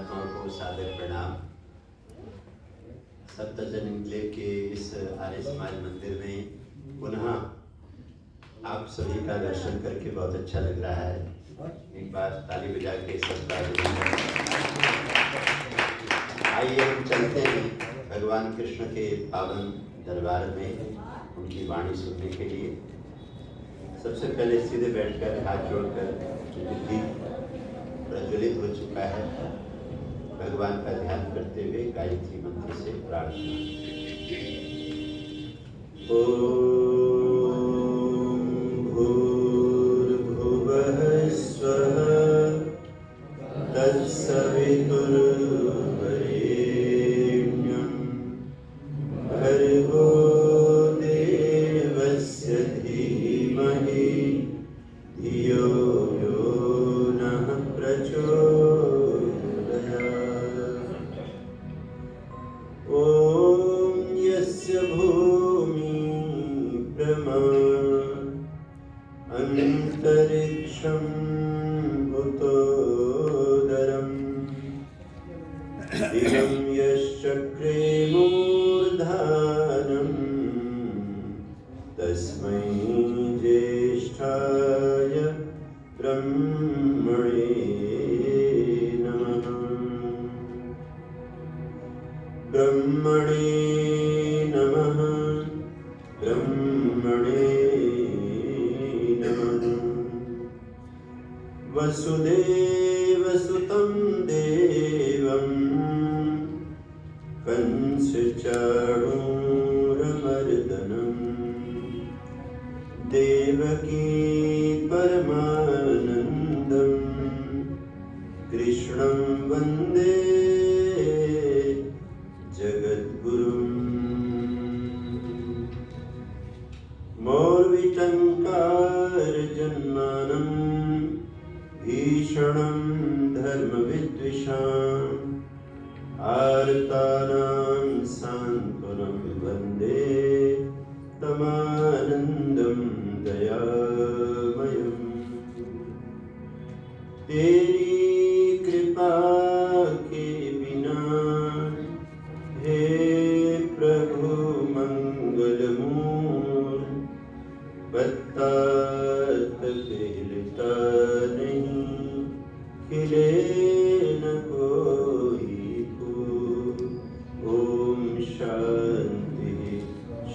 महात्माओं को सादर प्रणाम। सप्तजन एन्क्लेव के इस आर्य समाज मंदिर में पुनः आप सभी का दर्शन करके बहुत अच्छा लग रहा है। एक बार ताली बजा के सबका आइए हम चलते हैं भगवान कृष्ण के पावन दरबार में उनकी वाणी सुनने के लिए। सबसे पहले सीधे बैठकर हाथ जोड़कर बुद्धि प्रज्वलित हो चुका है, भगवान का ध्यान करते हुए गायत्री मंत्र से प्रार्थना। ओम भूर्भुवः स्वः तत्सवितुर्वरेण्यं भर्गो देवस्य धीमहि धियो यो नः प्रचोदयात्। ॐ यस्य भूमि प्रमा अन्तरिक्षं उतोदरम् दिवं यश्चक्रे मूर्धानं तस्मै ज्येष्ठाय ब्रह्मणे नमः। ब्रह्मणे नमः। ब्रह्मणे नमः। वसुदेवसुतं देवं कंसचाणूरमर्दनम् देवकी परमानन्दं कृष्णं वन्दे जगद्गुरुम्। मौर्विटङ्कारजन्मानं भीषणं धर्मविद्विषाम् आर्तानां सान्त्वनं वन्दे तमानन्दं दयामयम्। तेरी कृपा के बिना हे प्रभु मंगल मूल पत्ता तक हिलता नहीं, खिले न कोई फूल। ओम शांति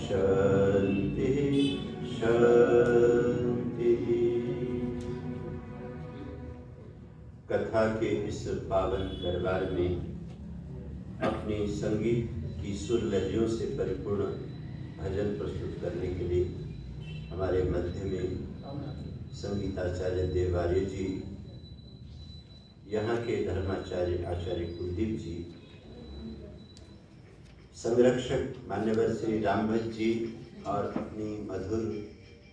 शांति शांति। कथा के इस पावन दरबार में अपनी संगीत की सुर लहरियों से परिपूर्ण भजन प्रस्तुत करने के लिए हमारे मध्य में संगीताचार्य देवार्य जी, यहाँ के धर्माचार्य आचार्य कुलदीप जी, संरक्षक मान्यवर श्री रामभट्ट जी और अपनी मधुर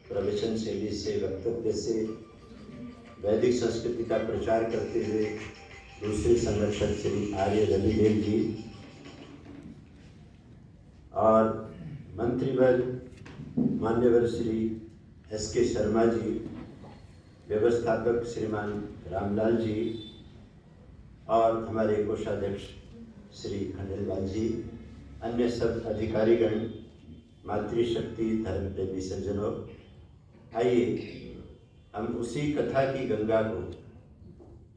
प्रवचन शैली से वक्तव्य से वैदिक संस्कृति का प्रचार करते हुए दूसरे संरक्षक श्री आर्य रविदेव जी और मंत्रीवर्ग मान्यवर श्री एस.के. शर्मा जी, व्यवस्थापक श्रीमान रामलाल जी और हमारे कोषाध्यक्ष श्री खंडेलवाल जी, अन्य सब अधिकारीगण, मातृशक्ति धर्मप्रेमी सज्जनों, आइए हम उसी कथा की गंगा को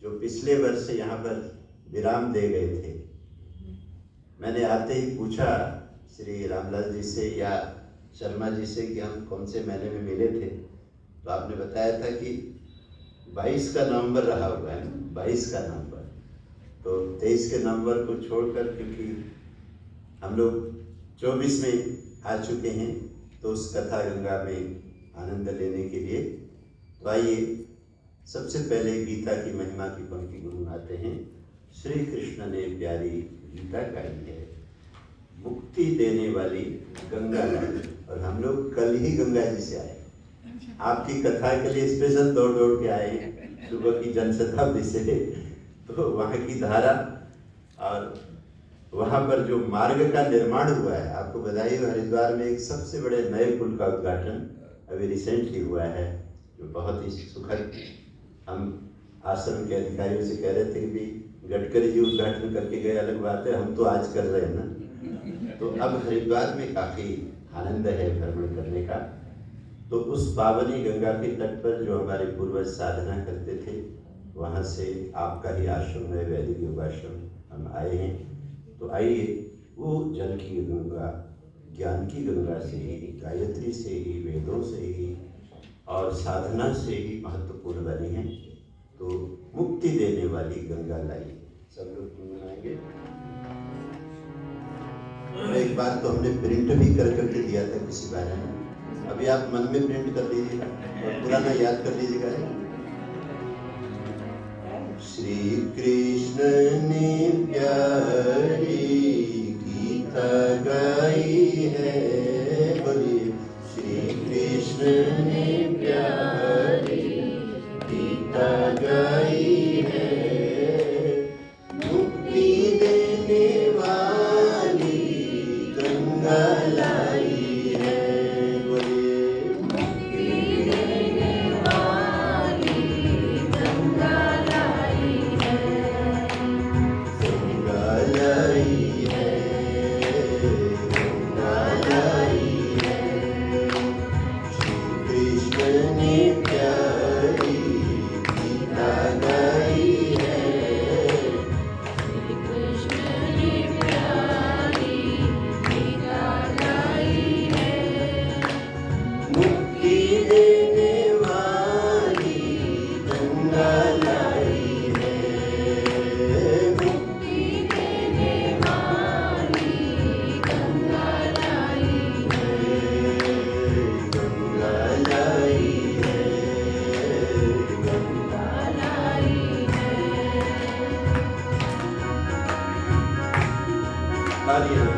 जो पिछले वर्ष यहाँ पर विराम दे गए थे, मैंने आते ही पूछा श्री रामलाल जी से या शर्मा जी से कि हम कौन से महीने में मिले थे, तो आपने बताया था कि 22 का नवंबर रहा हुआ है, 22 का नवंबर। तो 23 के नवंबर को छोड़कर, क्योंकि हम लोग 24 में आ चुके हैं, तो उस कथा गंगा में आनंद लेने के लिए तो आइए सबसे पहले गीता की महिमा की पंक्ति गुनगुनाते हैं। श्री कृष्ण ने प्यारी गीता गाई है, मुक्ति देने वाली गंगा लाई। और हम लोग कल ही गंगा जी से आए, आपकी कथा के लिए स्पेशल दौड़ दौड़ के आए सुबह की जनशताब्दी से। तो वहाँ की धारा और वहाँ पर जो मार्ग का निर्माण हुआ है, आपको बधाई हो, हरिद्वार में एक सबसे बड़े नए पुल का उद्घाटन अभी रिसेंटली हुआ है, जो बहुत ही सुखद। हम आश्रम के अधिकारियों से कह रहे थे कि गडकरी जी उद्घाटन करके गए अलग बात है, हम तो आज कर रहे हैं ना। तो अब हरिद्वार में काफ़ी आनंद है भ्रमण करने का। तो उस पावनी गंगा के तट पर जो हमारे पूर्वज साधना करते थे, वहाँ से आपका ही आश्रम है, वैदिक योगाश्रम, हम आए हैं। तो आइए वो जल की गंगा, ज्ञान की गंगा से ही, गायत्री से ही, वेदों से ही और साधना से ही महत्वपूर्ण बनी है। तो मुक्ति देने वाली गंगा लाई, सब लोग गुनगुनाएंगे। एक बात तो हमने प्रिंट भी कर करके दिया था किसी बारे में, अभी आप मन में प्रिंट कर लीजिएगा और पुराना याद कर लीजिएगा। श्री कृष्ण ने प्यारी गीता गाई है, बोलिए श्री कृष्ण ने प्यारी गीता गाई है, मुक्ति देने वाली गंगा लाई है, बोलिए मुक्ति देने वाली गंगा लाई है, गंगा लाई है, गंगा लाई है, श्री कृष्ण ने प्यारी गीता गाई है, श्री कृष्ण ने प्यारी गीता गाई है, मुक्ति देने वाली गंगा लाई है, मुक्ति देने वाली गंगा लाई है, गंगा लाई है, गंगा लाई है। तालियां।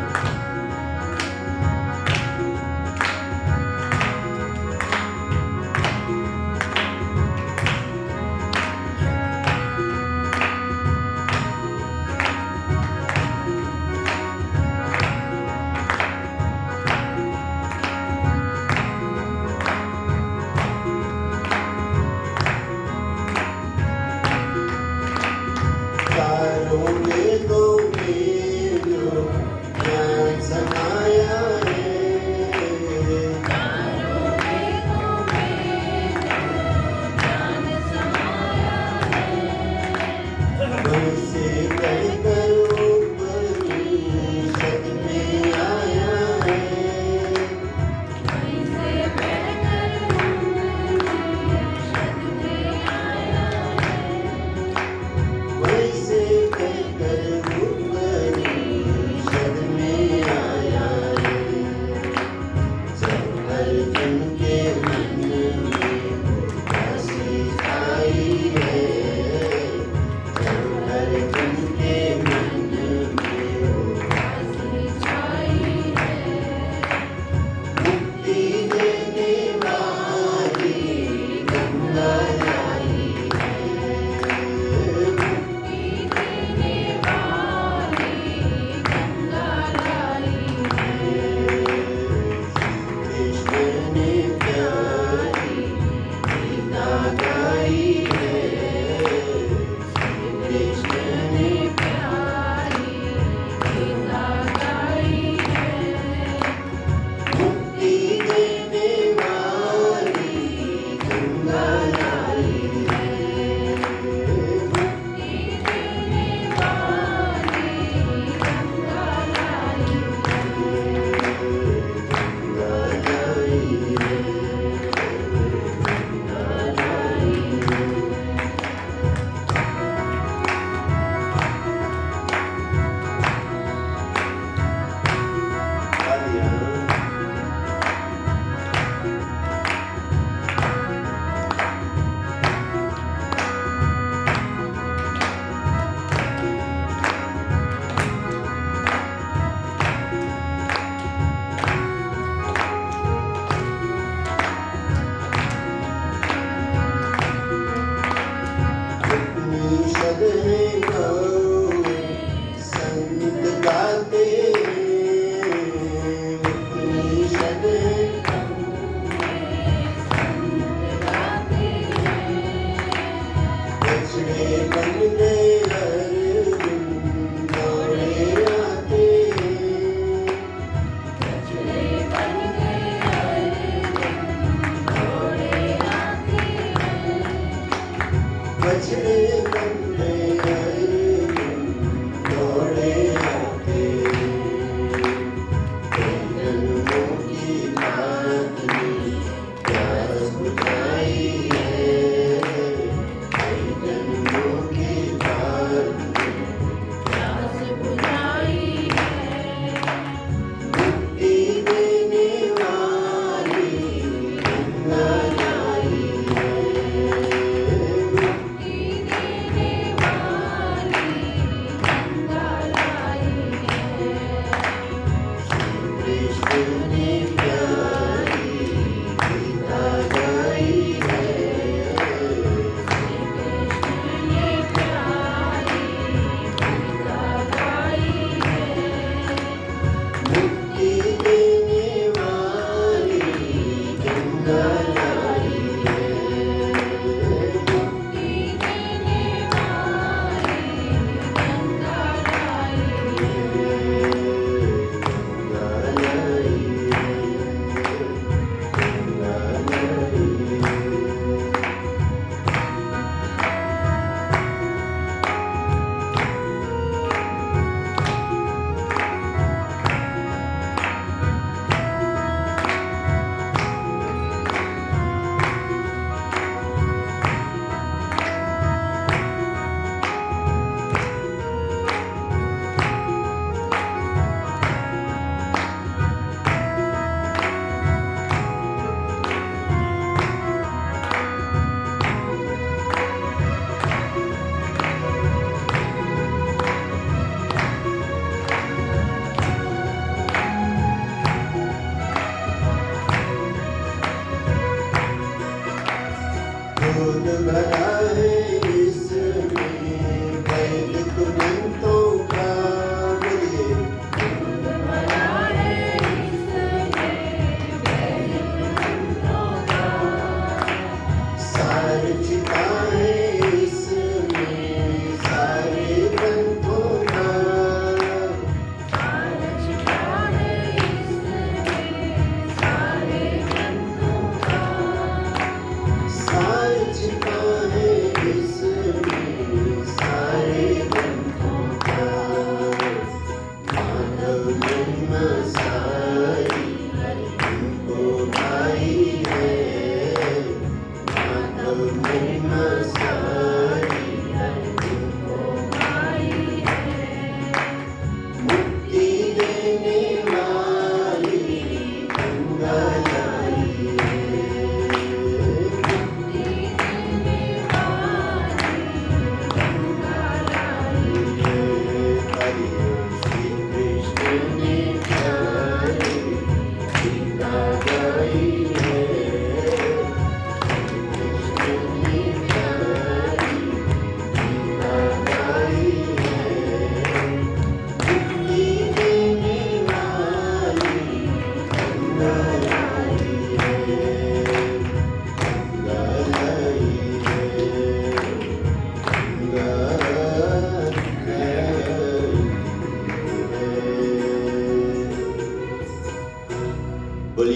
चारों वेदों में जो ज्ञान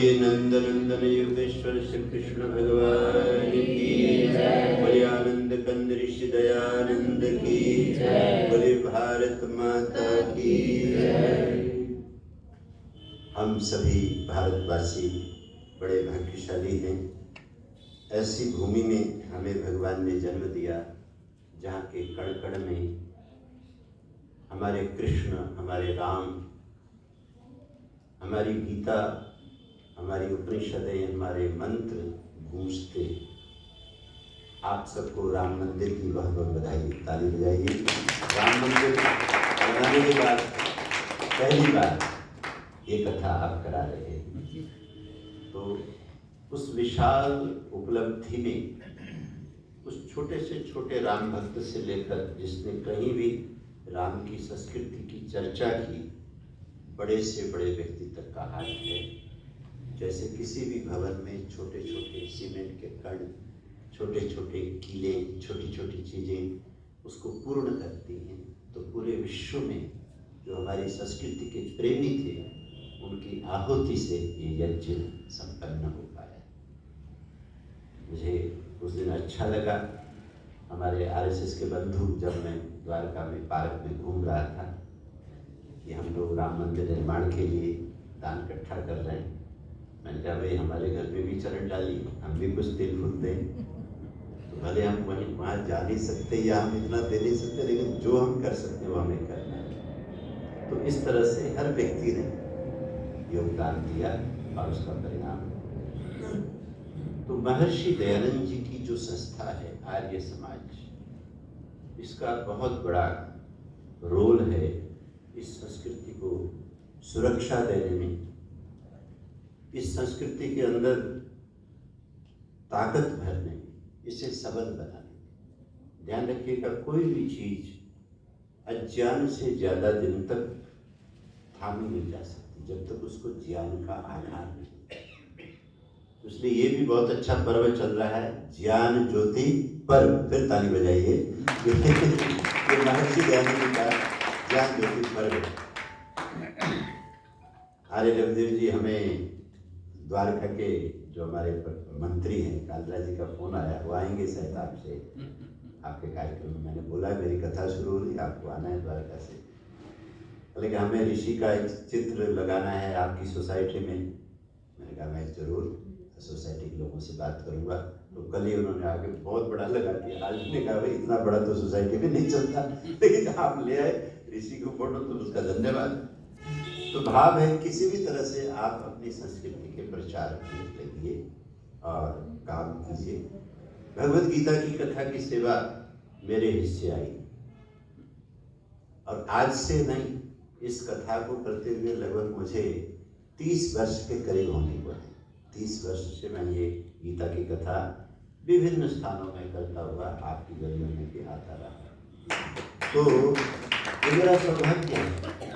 बोलिए नंदनंदन योगेश्वर श्री कृष्ण भगवान की जय। बोलिए आनंद कंद ऋषि दयानंद की जय। बोलिए भारत माता की जय। हम सभी भारतवासी बड़े भाग्यशाली हैं। ऐसी भूमि में हमें भगवान ने जन्म दिया जहाँ के कण कण में हमारे कृष्ण, हमारे राम, हमारी गीता, हमारी उपनिषदें, हमारे मंत्र गूंजते। आप सबको राम मंदिर की बहुत बहुत बधाई, ताली बजाइए। राम मंदिर बनाने के बाद पहली बार ये कथा आप करा रहे हैं, तो उस विशाल उपलब्धि में उस छोटे से छोटे राम भक्त से लेकर जिसने कहीं भी राम की संस्कृति की चर्चा की, बड़े से बड़े व्यक्ति तक का हाथ है। जैसे किसी भी भवन में छोटे छोटे सीमेंट के कण, छोटे छोटे कीले, छोटी छोटी चीज़ें उसको पूर्ण करती हैं, तो पूरे विश्व में जो हमारी संस्कृति के प्रेमी थे उनकी आहुति से ये यज्ञ संपन्न हो पाया। मुझे उस दिन अच्छा लगा, हमारे आरएसएस के बंधु, जब मैं द्वारका में पार्क में घूम रहा था कि हम लोग राम मंदिर निर्माण के लिए दान इकट्ठा कर रहे हैं, मैंने कहा भाई हमारे घर में भी चरण डालिए, हम भी कुछ तिल फूल दें। तो भले हम वहाँ जा नहीं सकते या हम इतना दे नहीं सकते, लेकिन जो हम कर सकते हैं वो हमें करना है। तो इस तरह से हर व्यक्ति ने योगदान दिया और उसका परिणाम। तो महर्षि दयानंद जी की जो संस्था है आर्य समाज, इसका बहुत बड़ा रोल है इस संस्कृति को सुरक्षा देने में, इस संस्कृति के अंदर ताकत भरने में, इसे सबल बनाने में। ध्यान रखिएगा, कोई भी चीज अज्ञान से ज्यादा दिन तक थामी नहीं जा सकती जब तक उसको ज्ञान का आधार नहीं। इसलिए ये भी बहुत अच्छा पर्व चल रहा है, ज्ञान ज्योति पर्व। फिर ताली बजाइए। ये महर्षि दयानंद जी का ज्ञान ज्योति पर्व। आर्य लवदेव जी, हमें द्वारका के जो हमारे मंत्री हैं कालराज जी का फोन आया, वो आएंगे शायद आपसे आपके कार्यक्रम में। मैंने बोला मेरी कथा शुरू हो रही, आपको आना है द्वारका से। लेकिन हमें ऋषि का एक चित्र लगाना है आपकी सोसाइटी में। मैंने कहा मैं जरूर सोसाइटी के लोगों से बात करूंगा। तो कल ही उन्होंने आके बहुत बड़ा लगा दिया। आज ने कहा भाई इतना बड़ा तो सोसाइटी में नहीं चलता, लेकिन आप ले आए ऋषि को फोटो, तो उसका धन्यवाद। तो भाव है किसी भी तरह से आप अपनी संस्कृति के प्रचार में लगिए और काम कीजिए। भगवत गीता की कथा की सेवा मेरे हिस्से आई, और आज से नहीं, इस कथा को करते हुए लगभग मुझे 30 वर्ष के करीब होने को है। 30 वर्ष से मैं ये गीता की कथा विभिन्न स्थानों में करता हुआ आपकी गलियों में भी आता रहा। तो ये मेरा सौभाग्य है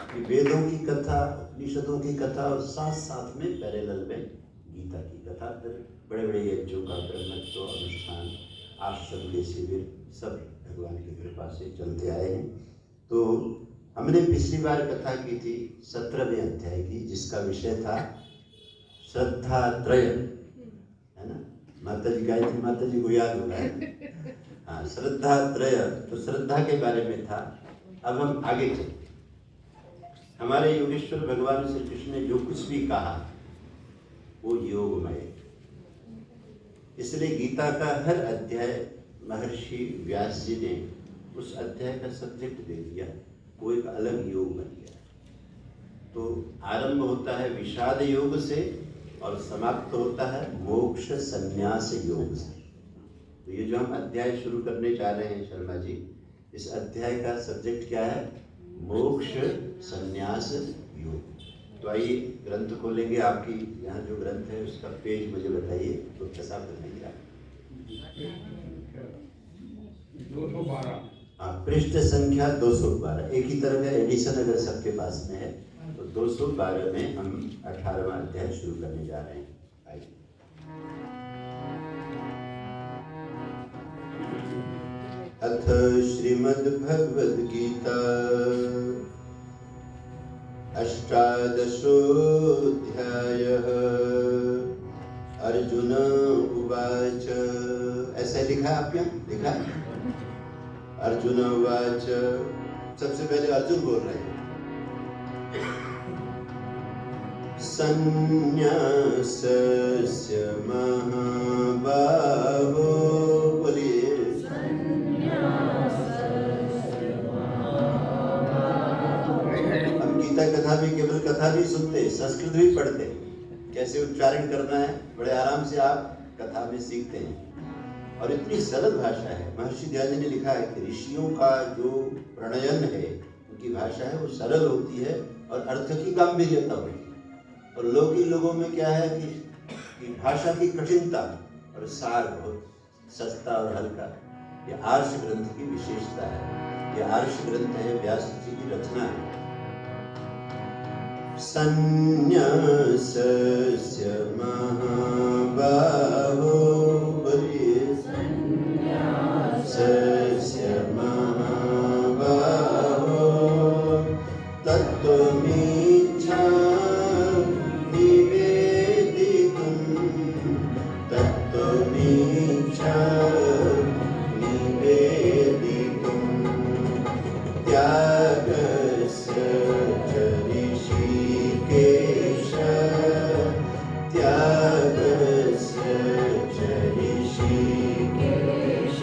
कि वेदों की कथा, उपनिषदों की कथा और साथ साथ में पैरेलल में गीता की कथा, फिर बड़े बड़े यज्ञों का ब्रह्मत्व अनुष्ठान, आश्रम के शिविर, सब भगवान की कृपा से चलते आए हैं। तो हमने पिछली बार कथा की थी 17वें अध्याय की, जिसका विषय था श्रद्धा त्रय, है ना। माता जी गाई थी, माता जी को याद होगा। हाँ, श्रद्धा त्रय, तो श्रद्धा के बारे में था। अब हम आगे चलते। हमारे योगेश्वर भगवान श्री कृष्ण ने जो कुछ भी कहा वो योगमय, इसलिए गीता का हर अध्याय महर्षि व्यास जी ने उस अध्याय का सब्जेक्ट दे दिया, वो एक अलग योग बन गया। तो आरंभ होता है विषाद योग से और समाप्त होता है मोक्ष संन्यास योग से। तो ये जो हम अध्याय शुरू करने जा रहे हैं शर्मा जी, इस अध्याय का सब्जेक्ट क्या है? मोक्ष संन्यास योग। तो आइए ग्रंथ खोलेंगे। आपकी यहाँ जो ग्रंथ है उसका पेज मुझे बताइए, तो कैसा बताइए आप? 212। हाँ, पृष्ठ संख्या 212। एक ही तरह का एडिशन अगर सबके पास में है तो 212 में हम 18वां अध्याय शुरू करने जा रहे हैं। आइए। अथ श्रीमद्भगवद गीता अष्टादशोऽध्यायः। अर्जुन उवाच, ऐसा लिखा है आप यहाँ, लिखा है अर्जुन उवाच। सबसे पहले अर्जुन बोल रहे हैं, संन्यासस्य महाबाहो, बोलिए हम गीता कथा भी, केवल कथा भी सुनते, संस्कृत भी पढ़ते, कैसे उच्चारण करना है बड़े आराम से आप कथा में सीखते हैं। और इतनी सरल भाषा है। महर्षि दयानंद ने लिखा है कि ऋषियों का जो प्रणयन है, उनकी भाषा है वो सरल होती है और अर्थ की गांभीर्यता होती है। और लोगों में क्या है कि भाषा की कठिनता और सार बहुत सस्ता और हल्का। ये आर्ष ग्रंथ की विशेषता है। ये आर्ष ग्रंथ है, व्यास जी की रचना है। संन्यासस्य महाबाहो, बोलिए संन्यासस्य महाबाहो, तत्त्वमिच्छामि वेदितुं, तत्त्वमिच्छामि वेदितुं, त्यागस्य च ऋषिकेश, त्यागस्य च ऋषिकेश,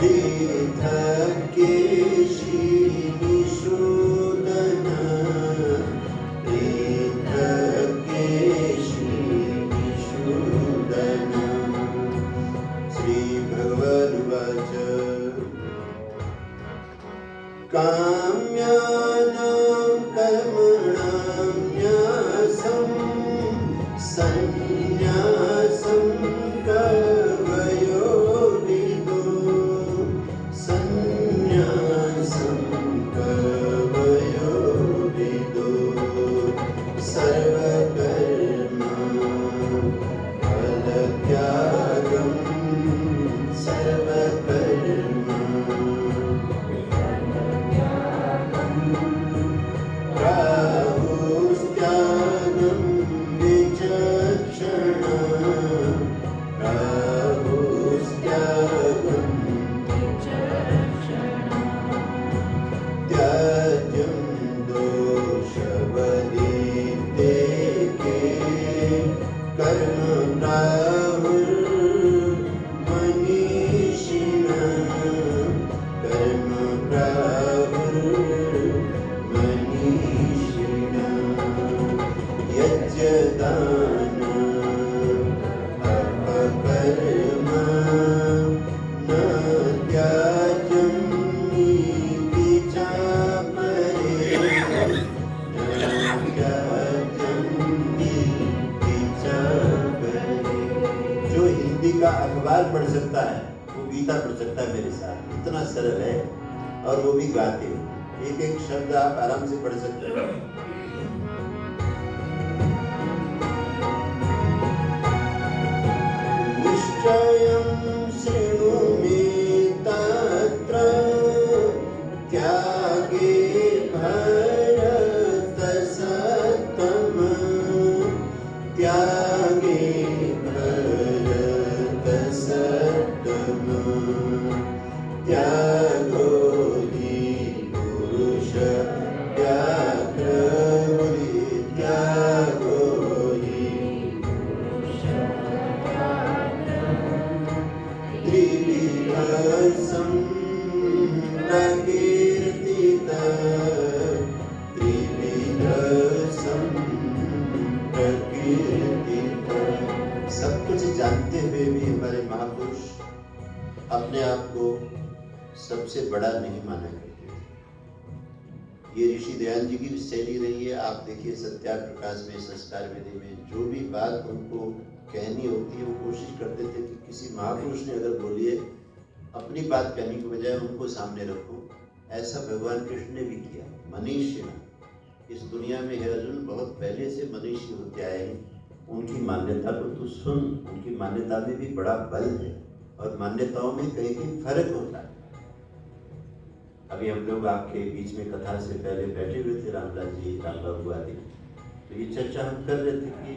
पृथक्केशि निषूदन, पृथक्केशि निषूदन। श्रीभगवानुवाच, काम्यानां कर्मणां न्यासं, संन्यासं कवयो विदुः, संन्यासं कवयो विदुः, सर्वकर्म फलत्यागं, सर्वकर्म राहुस्त्यागं विचक्षणा, राहुस्त्यागं विचक्षणा, त्याज्यं दोषवदितेके, कर्म प्राहुर्मनीषिणः, कर्म प्राहुर्मनीषिणः, यज्ञदान अपकर्म, न त्याज्यं नीति चापरे, न त्याज्यं नीति चापरे। जो हिंदी का अखबार पढ़ सकता है वो गीता पढ़ सकता है मेरे साथ। इतना सरल है और वो भी गाते हैं। एक एक शब्द आप आराम से पढ़ सकते हैं। निश्चयं शृणु मे तत्र, त्यागे भरत सत्तम, त्यागे भरत सत्तम, त्यागो हि पुरुष व्याघ्र, त्यागो हि पुरुष व्याघ्र, त्रिविधं प्रकीर्तितः, त्रिविधं प्रकीर्तितः। सब कुछ जानते हुए भी हमारे महापुरुष अपने आप को सबसे बड़ा नहीं माना करते। ये ऋषि दयानंद जी की भी शैली रही है। आप देखिए सत्याग्रह प्रकाश में, संस्कार वेदी में जो भी बात उनको कहनी होती है वो कोशिश करते थे कि किसी महापुरुष ने अगर बोली है, अपनी बात कहने के बजाय उनको सामने रखो। ऐसा भगवान कृष्ण ने भी किया। मनीषी इस दुनिया में है अर्जुन, बहुत पहले से मनीषी होते आए हैं। उनकी मान्यता को तू सुन। उनकी मान्यता में भी बड़ा बल है और मान्यताओं में कहीं कहीं फर्क होता है। अभी हम लोग आपके बीच में कथा से पहले बैठे हुए थे, रामलाल जी, राम बाबू आदि, तो ये चर्चा हम कर रहे थे कि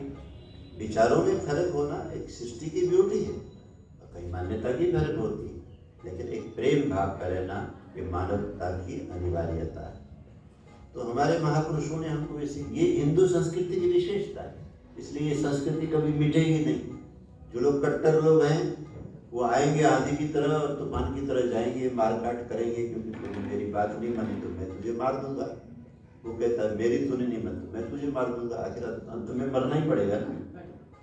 विचारों में फर्क होना एक सृष्टि की ब्यूटी है, और कई मान्यता की फर्क होती है, लेकिन एक प्रेम भाव का रहना ये मानवता की अनिवार्यता है। तो हमारे महापुरुषों ने हमको ये हिंदू संस्कृति की विशेषता है, इसलिए ये संस्कृति कभी मिटेगी नहीं। जो लोग कट्टर लोग हैं वो आएंगे आंधी की तरह और तूफान की तरह जाएंगे, मारकाट करेंगे, क्योंकि तूने मेरी बात नहीं मानी तो मैं तुझे मार दूंगा। वो कहता है मेरी तूने नहीं मानी तो मैं तुझे मार दूंगा, आखिर अंत में मरना ही पड़ेगा ना।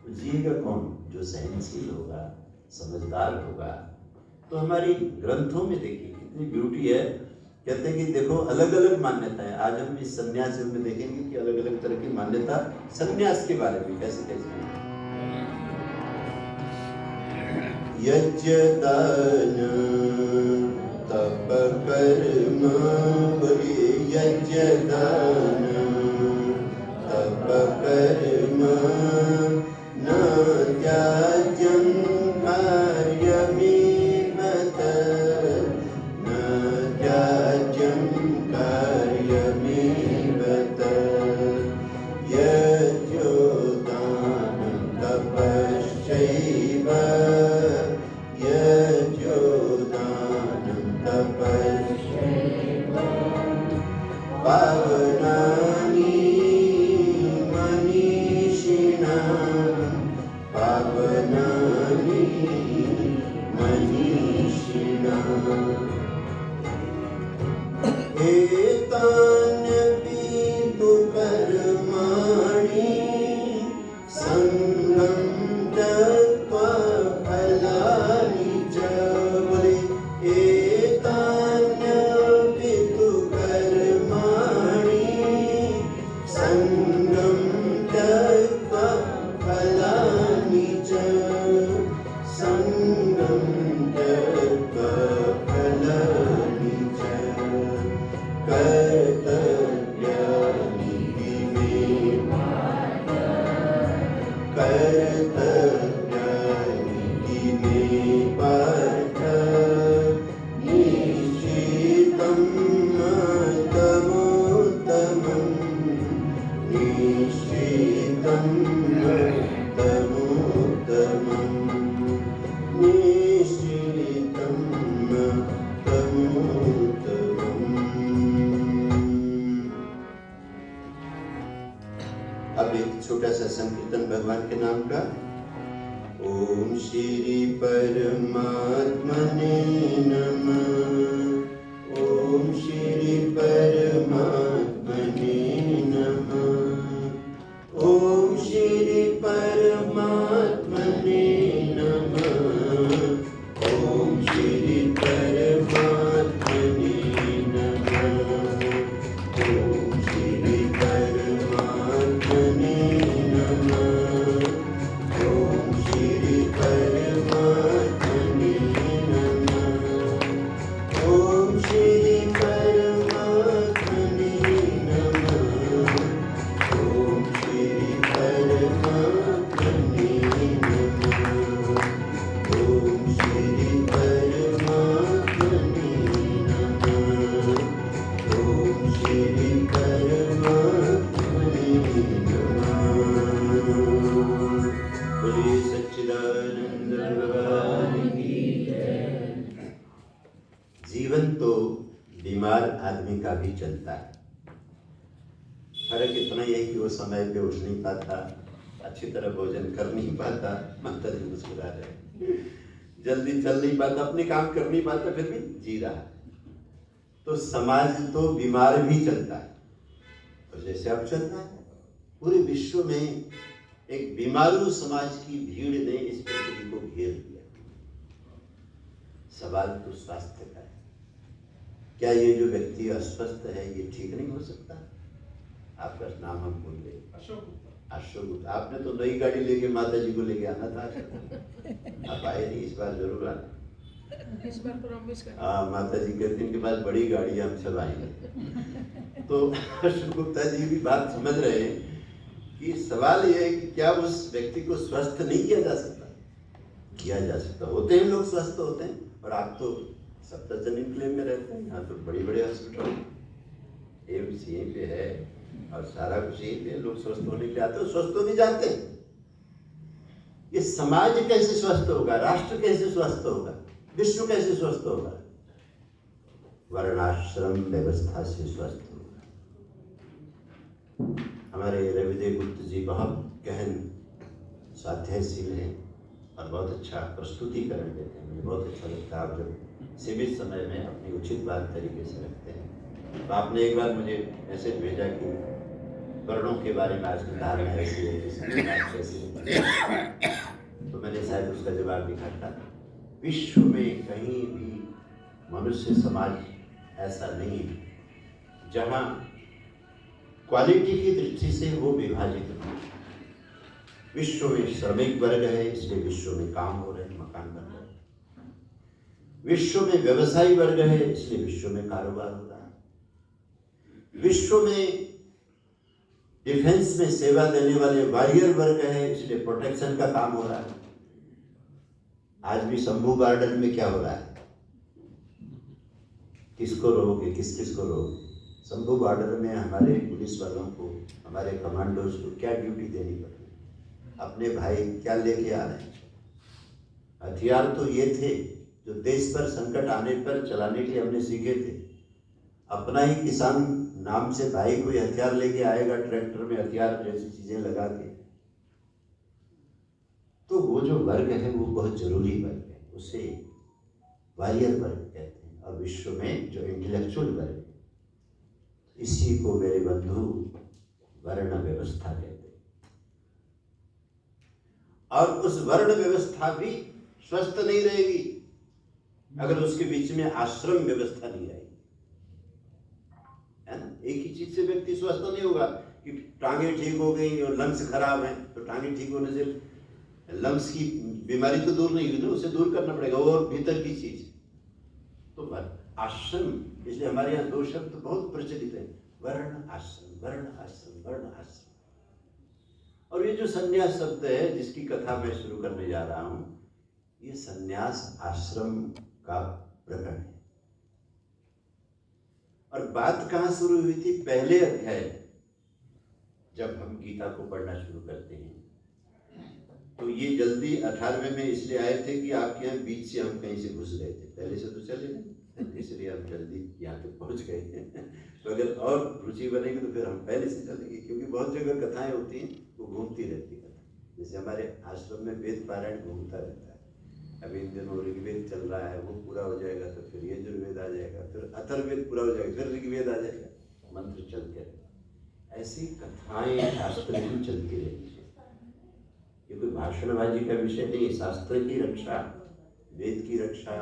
तो जिएगा कौन? जो सहनशील होगा, समझदार होगा। तो हमारी ग्रंथों में देखिए कितनी ब्यूटी है। कहते हैं कि देखो अलग अलग मान्यताएं, आज हम इस संन्यास में देखेंगे कि अलग अलग तरह की मान्यता संन्यास के बारे में कैसे कैसे। यज्ञ दान तप कर्म, बोलिए यज्ञ दान तप कर्म, न त्याज्यं कार्यमेवत, न त्याज्यं कार्यमेवत, यज्ञो दानं तपश्चैव, यज्ञो दानं तपश्चैव, पावनानि मनीषिणां, पावनानि मनीषिणाम्, एतान्यपि तु कर्माणि सङ्गं त्यक्त्वा फलानि च, बोले एतान्यपि तु कर्माणि सङ्गं त्यक्त्वा फलानि च, सङ्गं त्यक्त्वा फलानि च, कर्तव्यानि मे कर्तव्यानि मे पार्थ, निश्चितं मतमुत्तमं, निश्चितं मतमुत्तमं, निश्चितं मतमुत्तमम्। अब एक छोटा सा संकीर्तन भगवान के नाम का। ओम श्री परमात्मने नमः, ओम श्री परमात्मने नमः, ओम श्री परमात्मने नमः, ओम श्री परमात्मने नमः, ओम श्री परमात्मने नमः, ओम श्री परमात्मने नमः, ओम श्री परमात्मने नमः, ओम श्री परमात्मने नमः, ओम श्री परमात्मने नमः, ओम श्री परमात्मने नमः। बोलिए सच्चिदानंद भगवान की जय। जीवन तो बीमार आदमी का भी चलता है। फर्क इतना ही है कि वो समय पे उठ नहीं पाता, अच्छी तरह भोजन कर नहीं पाता, माता जी मुस्कुरा रहे, जल्दी चल नहीं पाता, अपने काम कर नहीं पाता, फिर भी जी रहा है। तो समाज तो बीमार भी चलता है, और जैसे अब चल रहा है पूरे विश्व में एक बीमारू समाज की भीड़ ने इस पृथ्वी को घेर लिया। सवाल तो स्वास्थ्य का है। क्या ये जो व्यक्ति अस्वस्थ है ये ठीक नहीं हो सकता? आपका नाम हम भूल गए। अशोक गुप्ता। आपने तो नई गाड़ी लेके माता जी को लेके आना था, आप आए नहीं, इस बार जरूर आना। इस बार प्रॉमिस कर। हाँ, माता जी कहती हैं इनके पास बड़ी गाड़ी है, हम सब आएंगे। तो अशोक गुप्ता जी भी बात समझ रहे हैं कि सवाल यह है कि क्या उस व्यक्ति को स्वस्थ नहीं किया जा सकता? किया जा सकता। होते हैं लोग स्वस्थ होते हैं, और आप तो सप्तजनी क्लेम में रहते हैं, यहाँ तो बड़े बड़े हॉस्पिटल एम्स यहीं पे है और सारा कुछ यहीं पे, लोग स्वस्थ होने के लिए आते हैं, स्वस्थ होने जाते हैं। समाज कैसे स्वस्थ होगा, राष्ट्र कैसे स्वस्थ होगा, विश्व कैसे स्वस्थ होगा? वर्णाश्रम व्यवस्था से स्वस्थ होगा। हमारे रविदेव गुप्त जी बहुत गहन स्वाध्यायशील हैं और बहुत अच्छा प्रस्तुतिकरण देते हैं। मुझे बहुत अच्छा लगता है आप जब सीमित समय में अपनी उचित बात तरीके से रखते हैं। तो आपने एक बार मुझे मैसेज भेजा कि वर्णों के बारे में आज की धारणा ऐसी है, कैसी है, तो मैंने शायद उसका जवाब लिखा था, विश्व में कहीं भी मनुष्य समाज ऐसा नहीं है जहाँ क्वालिटी की दृष्टि से वो विभाजित हो। विश्व में श्रमिक वर्ग है, इसलिए विश्व में काम हो रहे हैं, मकान बन रहे हैं। विश्व में व्यवसायी वर्ग है, इसलिए विश्व में कारोबार हो रहा है। विश्व में डिफेंस में सेवा देने वाले वॉरियर वर्ग है, इसलिए प्रोटेक्शन का काम हो रहा है। आज भी शंभू गार्डन में क्या हो रहा है? किसको रोके, किस को रोके? शंभू बॉर्डर में हमारे पुलिस वालों को, हमारे कमांडोज को क्या ड्यूटी देनी पड़ रही है? अपने भाई क्या लेके आ रहे हैं? हथियार तो ये थे जो देश पर संकट आने पर चलाने के लिए हमने सीखे थे। अपना ही किसान नाम से भाई कोई हथियार लेके आएगा, ट्रैक्टर में हथियार जैसी चीजें लगा के, तो वो जो वर्ग है वो बहुत जरूरी वर्ग है, उसे वॉरियर वर्ग कहते हैं। और विश्व में जो इंटेलेक्चुअल वर्ग है, इसी को मेरे बंधु वर्ण व्यवस्था कहते हैं। और उस वर्ण व्यवस्था भी स्वस्थ नहीं रहेगी अगर उसके बीच में आश्रम व्यवस्था नहीं आएगी, है ना? एक ही चीज से व्यक्ति स्वस्थ नहीं होगा कि टांगे ठीक हो गई और लंग्स खराब हैं, तो टांगे ठीक होने से लंग्स की बीमारी तो दूर नहीं हुई ना, उसे दूर करना पड़ेगा, और भीतर की चीज। तो आश्रम, इसलिए हमारे यहाँ दो शब्द बहुत प्रचलित है, वर्ण आश्रम, वर्ण आश्रम, वर्ण आश्रम। और ये जो संन्यास शब्द है जिसकी कथा मैं शुरू करने जा रहा हूं, ये संन्यास आश्रम का प्रकरण है। और बात कहां शुरू हुई थी? पहले अध्याय, जब हम गीता को पढ़ना शुरू करते हैं। तो ये जल्दी 18वें में इसलिए आए थे कि आपके यहाँ बीच से हम कहीं से घुस गए थे, पहले से तो चले नहीं, इसलिए हम जल्दी यहाँ तक पहुँच गए हैं। तो अगर और रुचि बनेगी तो फिर हम पहले से चलेंगे, क्योंकि बहुत जगह कथाएं होती हैं वो घूमती रहती है। जैसे हमारे आश्रम में वेद पारायण घूमता रहता है। अभी इन दिनों ऋग्वेद चल रहा है, वो पूरा हो जाएगा तो फिर यजुर्वेद आ जाएगा, फिर अथर्ववेद पूरा हो जाएगा, फिर ऋग्वेद आ जाएगा, मंत्र चलते रहते। ऐसी कथाएं शास्त्र में चलती रहती है। ये कोई भाषणबाजी का विषय नहीं है। शास्त्र की रक्षा, वेद की रक्षा,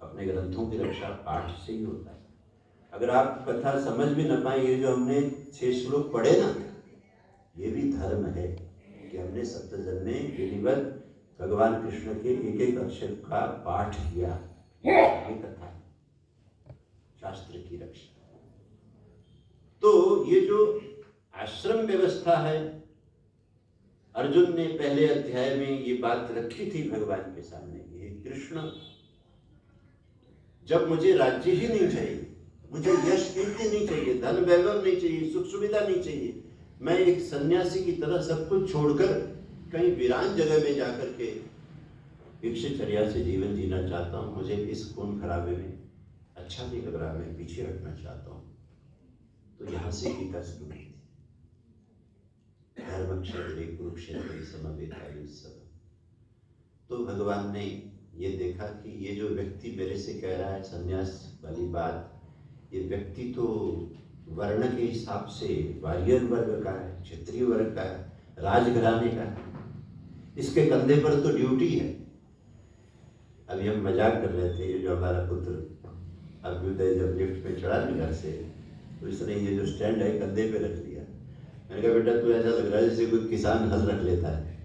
अपने ग्रंथों की रक्षा पाठ से ही होता है। अगर आप कथा समझ भी न पाए, ये जो हमने 6 श्लोक पढ़े ना, ये भी धर्म है कि हमने सप्तजन में विधिवत भगवान कृष्ण के एक एक अक्षर का पाठ किया। ये कथा है शास्त्र की रक्षा। तो ये जो आश्रम व्यवस्था है, अर्जुन ने पहले अध्याय में ये बात रखी थी भगवान के सामने, ये कृष्ण, जब मुझे राज्य ही नहीं चाहिए, मुझे यश कीर्ति नहीं चाहिए, धन वैभव नहीं चाहिए, सुख सुविधा नहीं चाहिए, मैं एक सन्यासी की तरह सब कुछ छोड़कर कहीं वीरान जगह में जाकर के भिक्षचर्या से जीवन जीना चाहता हूँ। मुझे इस खून खराबे में अच्छा नहीं लग रहा, मैं पीछे रखना चाहता हूँ। तो यहाँ से गीता शुरू हुई थी। धर्म क्षेत्रे कुरुक्षेत्रे समवेतायुः सब। तो भगवान ने ये देखा कि ये जो व्यक्ति मेरे से कह रहा है संन्यास वाली बात, ये व्यक्ति तो वर्ण के हिसाब से वॉरियर वर्ग का है, क्षत्रिय वर्ग का है, राजघराने का है, इसके कंधे पर तो ड्यूटी है। अभी हम मजाक कर रहे थे, ये जो हमारा पुत्र अभ्युदय जब लिफ्ट में चढ़ा ना घर से, तो इसने ये जो स्टैंड है कंधे पे रख लिया। मैंने कहा बेटा तू ऐसा लग रहा है जैसे कोई किसान हल रख लेता है।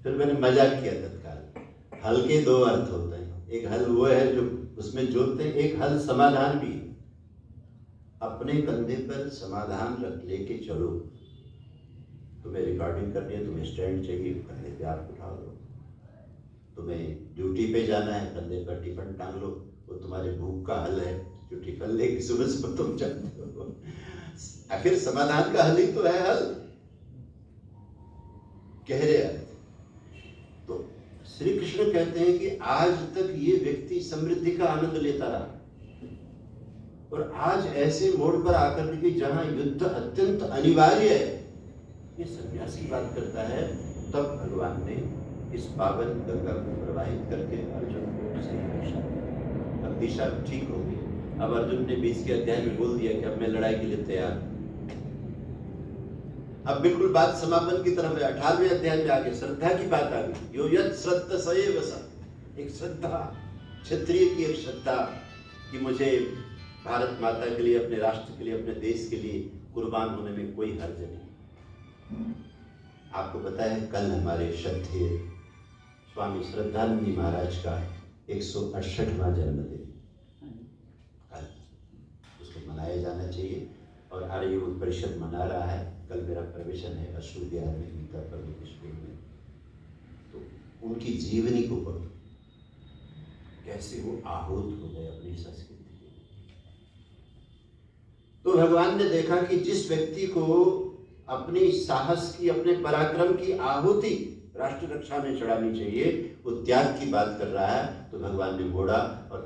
फिर मैंने मजाक किया तत्काल। हल के 2 अर्थ होते हैं, एक हल वो है जो उसमें जोतते हैं, एक हल समाधान भी। अपने कंधे पर समाधान रख लेके चलो। तुम्हें रिकॉर्डिंग करनी है, तुम्हें स्टैंड चाहिए, कंधे पे आप उठा लो। तुम्हें ड्यूटी पे जाना है, कंधे पर टिफिन टांग लो, वो तुम्हारे भूख का हल है जो टिफिन लेके सुबह सुबह तुम जाते हो। आखिर समाधान का हल ही तो है हल, गहरे अर्थ। कृष्ण कहते हैं कि आज तक ये व्यक्ति समृद्धि का आनंद लेता रहा, और आज ऐसे मोड़ पर आकर के जहां युद्ध अत्यंत अनिवार्य है, ये सन्यास की बात करता है, तब भगवान ने इस पावन गंगा को प्रवाहित करके अर्जुन को सही दिशा दी। अब दिशा ठीक हो गई। अब अर्जुन ने 20 के अध्याय में बोल दिया कि अब मैं लड़ाई के लिए तैयार हूं। अब बिल्कुल बात समापन की तरफ है। 18वें अध्याय में आगे श्रद्धा की बात आ गई। यो यत् श्रद्धा सएव स, एक श्रद्धा, क्षत्रिय की एक श्रद्धा कि मुझे भारत माता के लिए, अपने राष्ट्र के लिए, अपने देश के लिए कुर्बान होने में कोई हर्ज नहीं। आपको पता है कल हमारे श्रद्धेय स्वामी श्रद्धानंद जी महाराज का 168वां जन्मदिन, कल उसको मनाया जाना चाहिए और आर्य योग परिषद मना रहा है। कल मेरा प्रवेशन है अश्रु विहार में, गीता पब्लिक स्कूल में, तो उनकी जीवनी को पढ़ो, कैसे वो आहूत हो गए अपनी संस्कृति के लिए। तो भगवान ने देखा कि जिस व्यक्ति को अपनी साहस की, अपने पराक्रम की आहुति राष्ट्र रक्षा में चढ़ानी चाहिए, वो त्याग की बात कर रहा है, तो भगवान ने मोड़ा और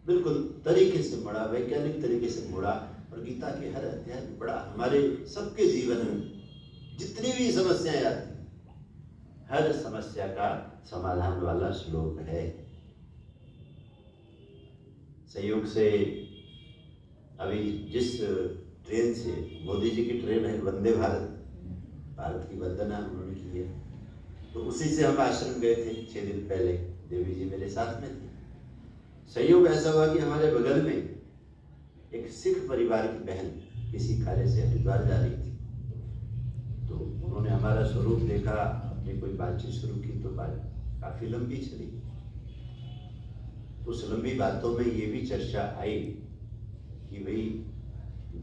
बिल्कुल तरीके से मोड़ा, वैज्ञानिक तरीके से मोड़ा। और गीता के हर अध्याय में बड़ा हमारे सबके जीवन में जितनी भी समस्याएं आती, हर समस्या का समाधान वाला श्लोक है। संयोग से अभी जिस ट्रेन से, मोदी जी की ट्रेन है वंदे भारत, भारत की वंदना उन्होंने की है, तो उसी से हम आश्रम गए थे 6 दिन पहले। देवी जी मेरे साथ में थी। संयोग ऐसा हुआ कि हमारे बगल में एक सिख परिवार की बहन किसी कार्य से हरिद्वार जा रही थी, तो उन्होंने हमारा स्वरूप देखा, अपनी कोई बातचीत शुरू की, तो बात काफी लंबी चली। उस लंबी बातों में ये भी चर्चा आई कि भाई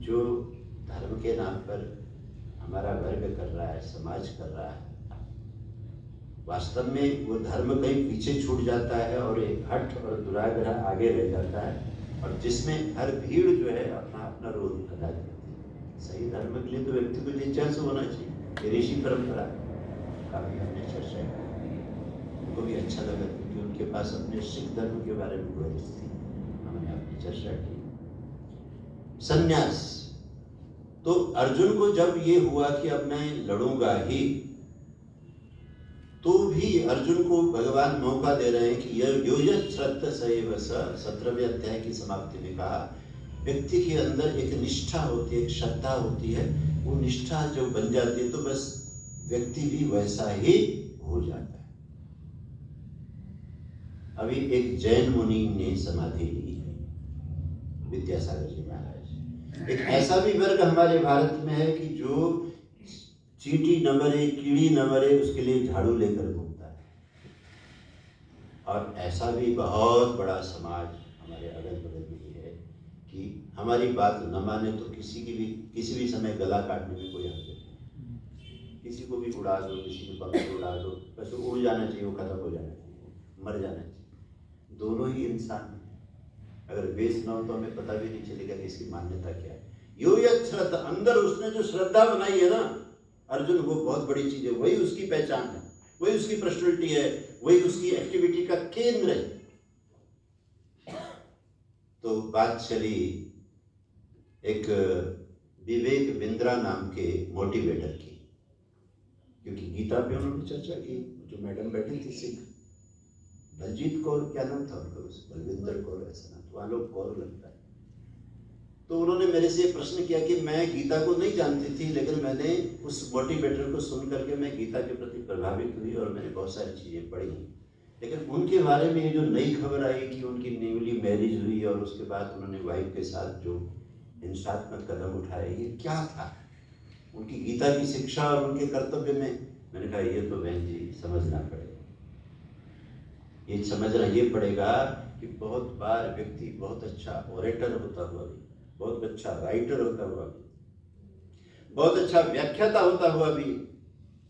जो धर्म के नाम पर हमारा वर्ग कर रहा है, समाज कर रहा है, वास्तव में वो धर्म कहीं पीछे छूट जाता है और एक हठ और दुराग्रह आगे रह जाता है, और जिसमें हर भीड़ जो है अपना अपना रोल अदा करती है। सही धर्म के लिए तो व्यक्ति को जिज्ञासु होना चाहिए। ये ऋषि परंपरा काफी हमने चर्चा की, उनको भी अच्छा लगा क्योंकि उनके पास अपने सिख धर्म के बारे में नॉलेज थी, हमने अपनी चर्चा की। संन्यास, तो अर्जुन को जब ये हुआ कि अब मैं लड़ूंगा ही, तो भी अर्जुन को भगवान मौका दे रहे हैं कि यो यत् श्रद्धा सएव स, 17वें अध्याय की समाप्ति में कहा, व्यक्ति के अंदर एक निष्ठा होती है, एक श्रद्धा होती है, वो निष्ठा जब बन जाती है तो बस व्यक्ति भी वैसा ही हो जाता है। अभी एक जैन मुनि ने समाधि ली है, विद्यासागर जी महाराज। एक ऐसा भी वर्ग हमारे भारत में है कि जो चींटी न मरे, कीड़ी न मरे, उसके लिए झाड़ू लेकर घूमता है। और ऐसा भी बहुत बड़ा समाज हमारे अगल बगल में ही है कि हमारी बात न माने तो किसी भी समय गला काटने में कोई हर्ज नहीं। किसी को भी उड़ा दो, किसी को पंख उड़ा दो, बस उड़ जाना चाहिए, वो खत्म हो जाना चाहिए, मर जाना चाहिए। दोनों ही इंसान हैं। अगर वेश न हो तो हमें पता भी नहीं चलेगा कि इसकी मान्यता क्या है। यो यत् श्रद्धा, अंदर उसने जो श्रद्धा बनाई है ना अर्जुन, वो बहुत बड़ी चीज है, वही उसकी पहचान है, वही उसकी पर्सनैलिटी है, वही उसकी एक्टिविटी का केंद्र है। तो बात चली एक विवेक बिंद्रा नाम के मोटिवेटर की, क्योंकि गीता पे उन्होंने चर्चा की। जो मैडम बैठी थी सिख, बलजीत कौर, क्या नाम था उनका, बलविंदर कौर ऐसा नाम, वहाँ लोग कौर लगता है। तो उन्होंने मेरे से प्रश्न किया कि मैं गीता को नहीं जानती थी, लेकिन मैंने उस मोटिवेटर को सुन करके मैं गीता के प्रति प्रभावित हुई और मैंने बहुत सारी चीज़ें पढ़ी। लेकिन उनके बारे में ये जो नई खबर आई कि उनकी न्यूली मैरिज हुई और उसके बाद उन्होंने वाइफ के साथ जो हिंसात्मक कदम उठाए, ये क्या था उनकी गीता की शिक्षा और उनके कर्तव्य में। मैंने कहा ये तो बहन जी समझना पड़ेगा, ये समझना ये पड़ेगा कि बहुत बार व्यक्ति बहुत अच्छा ओरेटर होता हुआ भी, बहुत अच्छा राइटर होता हुआ भी, बहुत अच्छा व्याख्याता होता हुआ भी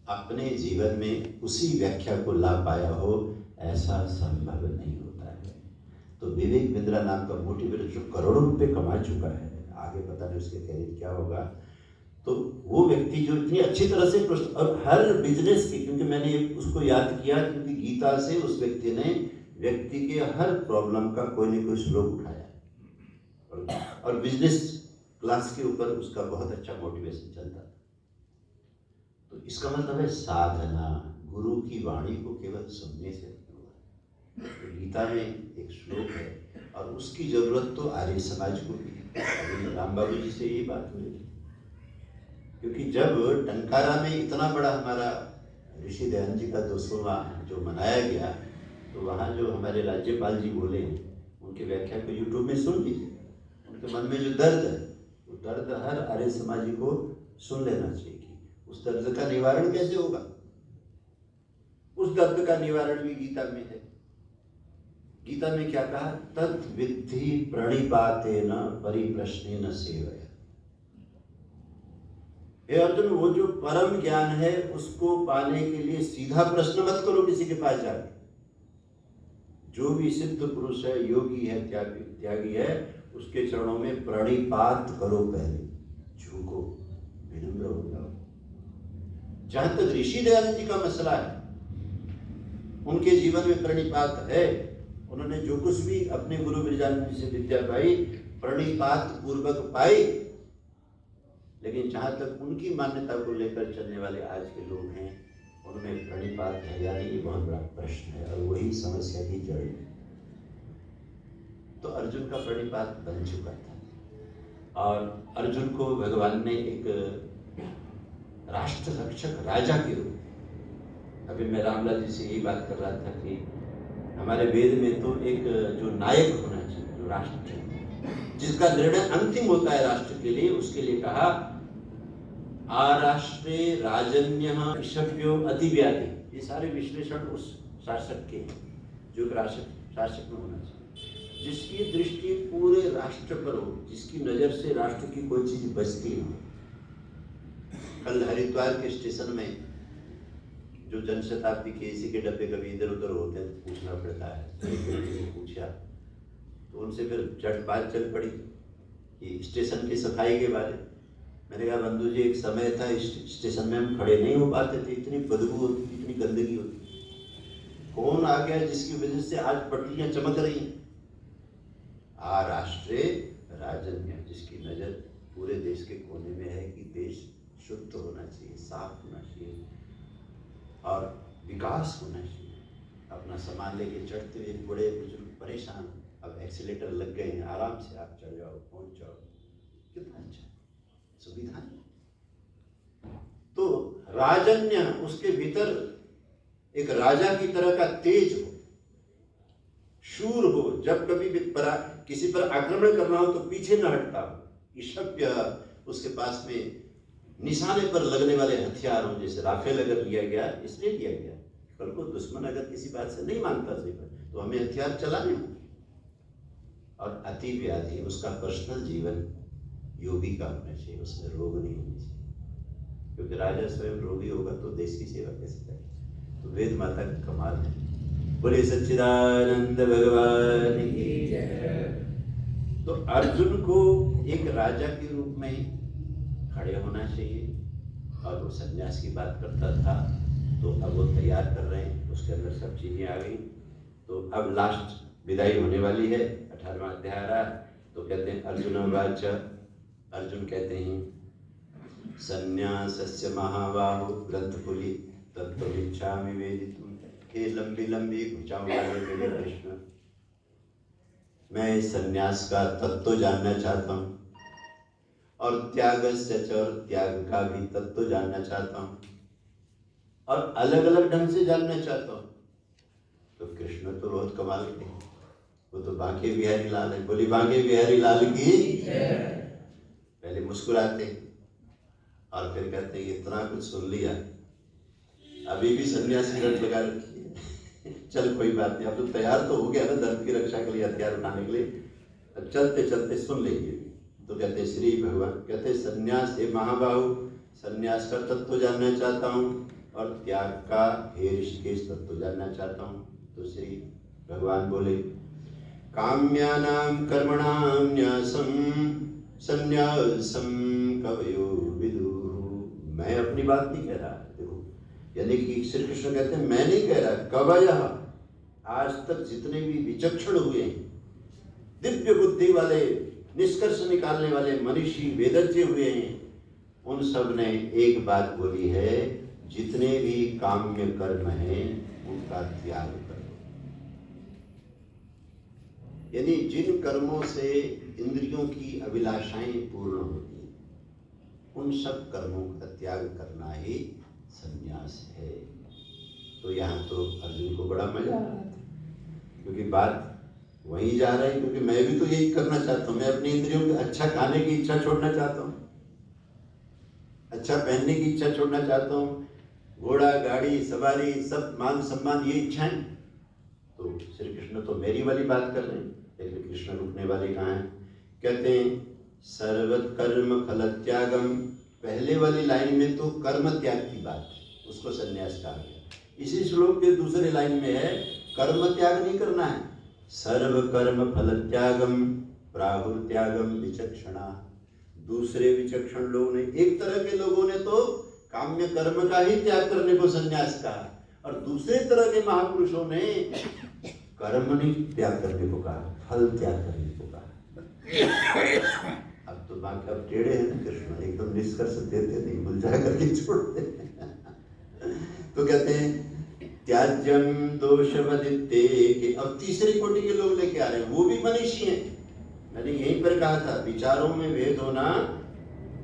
अपने जीवन में उसी व्याख्या को ला पाया हो, ऐसा संभव नहीं होता है। तो विवेक बिंद्रा नाम का मोटिवेटर जो करोड़ों रुपए कमा चुका है, आगे पता नहीं उसके कैरियर क्या होगा, तो वो व्यक्ति जो इतनी अच्छी तरह से प्रश्न, और हर बिजनेस की, क्योंकि मैंने उसको याद किया क्योंकि गीता से उस व्यक्ति ने व्यक्ति के हर प्रॉब्लम का कोई न कोई श्लोक उठाया, और बिजनेस क्लास के ऊपर उसका बहुत अच्छा मोटिवेशन चलता था। तो इसका मतलब है साधना गुरु की वाणी को केवल सुनने से नहीं हुआ। तो गीता में एक श्लोक है और उसकी जरूरत तो आर्य समाज को भी है। अभी राम बाबू जी से यही बात हुई, क्योंकि जब टंकारा में इतना बड़ा हमारा ऋषि दयानंद जी का 200वां जो मनाया गया, तो वहाँ जो हमारे राज्यपाल जी बोले, उनकी व्याख्या को यूट्यूब में सुन लीजिए। उनके मन में जो दर्द है, वो दर्द हर आर्य समाजी को सुन लेना चाहिए कि उस दर्द का निवारण कैसे होगा। उस दर्द का निवारण भी गीता में है। गीता में क्या कहा? तत् विद्धि प्रणिपातेन परिप्रश्नेन सेवया। हे अर्जुन, वो जो परम ज्ञान है उसको पाने के लिए सीधा प्रश्न मत करो किसी के पास जाके। जो भी सिद्ध पुरुष है, योगी है, त्यागी है, उसके चरणों में प्रणिपात करो, पहले झुको, विनम्र हो जाओ। जहां तक ऋषि दयानंद जी का मसला है, उनके जीवन में प्रणिपात है। उन्होंने जो कुछ भी अपने गुरु ब्रजानंद जी से विद्या पाई, प्रणिपात पूर्वक पाई। लेकिन जहां तक उनकी मान्यता को लेकर चलने वाले आज के लोग हैं, उनमें प्रणिपात है या नहीं, ये बहुत बड़ा प्रश्न है, और वही समस्या की जड़ है। तो अर्जुन का प्रणिपात बन चुका था, और अर्जुन को भगवान ने एक राष्ट्र रक्षक राजा के रूप में, अभी मैं रामलाल जी से यही बात कर रहा था कि हमारे वेद में तो एक जो नायक होना चाहिए, जो राष्ट्र, जिसका निर्णय अंतिम होता है राष्ट्र के लिए, उसके लिए कहा आराष्ट्रे राजन्यः ऋषभ्यो अतिव्याधि। ये सारे विश्लेषण उस शासक के हैं जो एक शासक में होना चाहिए, जिसकी दृष्टि पूरे राष्ट्र पर हो, जिसकी नजर से राष्ट्र की कोई चीज बचती हो। कल हरिद्वार के स्टेशन में जो जनशताब्दी के एसी के डब्बे कभी इधर उधर होते हैं तो पूछना पड़ता है, पूछा तो उनसे फिर झट बात चल पड़ी कि स्टेशन की सफाई के बारे में। मैंने कहा बंधु जी, एक समय था स्टेशन में हम खड़े नहीं हो पाते थे, इतनी बदबू होती, इतनी गंदगी होती। कौन आ गया जिसकी वजह से आज पटरियां चमक रही हैं? राष्ट्रे राजन्य, जिसकी नजर पूरे देश के कोने में है कि देश शुद्ध होना चाहिए, साफ होना चाहिए और विकास होना चाहिए। अपना सामान लेके चढ़ते हुए बड़े बुजुर्ग परेशान, अब एक्सीलेटर लग गए हैं, आराम से आप चढ़ जाओ, पहुंच जाओ, कितना अच्छा सुविधा। तो राजन्य, उसके भीतर एक राजा की तरह का तेज हो, शूर हो, जब कभी भी किसी पर आक्रमण करना हो तो पीछे न हटता हो। ईशव्य, उसके पास में निशाने पर लगने वाले हथियार हो, जैसे राफेल अगर लिया गया, इसलिए लिया गया, कल को दुश्मन अगर किसी बात से नहीं मानता सही पर, तो हमें हथियार चलाने होंगे। और अति व्याधि, उसका पर्सनल जीवन योगी का होना चाहिए, उसमें रोग नहीं होने चाहिए, क्योंकि राजा स्वयं रोगी होगा तो देश की सेवा कैसे करेगा। तो वेद माता का कमाल है। बोले सच्चिदानंद भगवान की जय। तो अर्जुन को एक राजा के रूप में खड़े होना चाहिए, और वो संन्यास की बात करता था, तो अब वो तैयार कर रहे हैं, उसके अंदर सब चीजें आ गई। तो अब लास्ट विदाई होने वाली है, 18वां अध्याय आ रहा। तो कहते हैं अर्जुनवाच, अर्जुन कहते हैं संन्यासस्य महाबाहो ग्रंथकुली तत्त्वमिच्छामि वेदितुम। हे लंबी लंबी भुजाओं वाले मेरे कृष्ण, मैं संन्यास का तत्व जानना चाहता हूँ, और त्यागस्य च, और त्याग का भी तत्व जानना चाहता हूँ, और अलग अलग ढंग से जानना चाहता हूँ। तो कृष्ण तो बहुत कमाल के हैं, वो तो बांके बिहारी लाल है। बोली बांके बिहारी लाल की। पहले मुस्कुराते और फिर कहते हैं इतना कुछ सुन लिया, अभी भी सन्यास की रट लगा रखी है। चल कोई बात नहीं, अब तो तैयार तो हो गया ना धर्म की रक्षा के लिए, हथियार उठाने के लिए, अब चलते चलते सुन लेंगे। तो कहते श्री भगवान कहते सन्यास, हे महाबाहु, सन्यास का तत्व जानना चाहता हूँ, और त्याग का हे ऋषिकेश तत्व जानना चाहता हूँ। तो श्री भगवान बोले काम्यानां कर्मणां न्यासं सन्यासं कवयो विदुः। बात नहीं कह रहा। देखो, यानी कि श्री कृष्ण कहते हैं मैं नहीं कह रहा, कवयः, आज तक जितने भी विचक्षण हुए हैं, दिव्य बुद्धि वाले, निष्कर्ष निकालने वाले मनीषी वेदज्ञ हुए हैं, उन सब ने एक बात बोली है, जितने भी काम्य कर्म हैं उनका त्याग करो। यानी जिन कर्मों से इंद्रियों की अभिलाषाएं पूर्ण होती हैं, उन सब कर्मों का त्याग करना ही संन्यास है। तो यहाँ तो अर्जुन को बड़ा मजा आ रहा था, क्योंकि बात वहीं जा रही है, क्योंकि मैं भी तो यही करना चाहता हूँ। मैं अपनी इंद्रियों को अच्छा खाने की इच्छा छोड़ना चाहता हूँ, अच्छा पहनने की इच्छा छोड़ना चाहता हूँ, घोड़ा गाड़ी सवारी सब मान सम्मान ये इच्छाएं। तो श्री कृष्ण तो मेरी वाली बात कर रहे हैं, लेकिन कृष्ण रुकने वाले कहाँ हैं? कहते हैं सर्व कर्म फल त्यागम। पहले वाली लाइन में तो कर्म त्याग की बात है, उसको संन्यास कहा गया। इसी श्लोक के दूसरे लाइन में है कर्म त्याग नहीं करना है, सर्व कर्म फल त्यागम प्राहुर त्यागम विचक्षणा। दूसरे विचक्षण लोगों ने, एक तरह के लोगों ने तो काम्य कर्म का ही त्याग करने को संन्यास कहा, और दूसरे तरह के महापुरुषों ने कर्म नहीं त्याग करने को कहा, फल त्याग करने को कहा। अब तो बाकी अब टेढ़े हैं ना कृष्ण, एकदम निष्कर्ष देते नहीं, बुलझा करके छोड़ते। तो कहते हैं त्याज्यम दोषवदित्ते, कि अब तीसरी कोटि के लोग लेके आ रहे हैं, वो भी मनीषी हैं। मैंने यहीं पर कहा था विचारों में भेद होना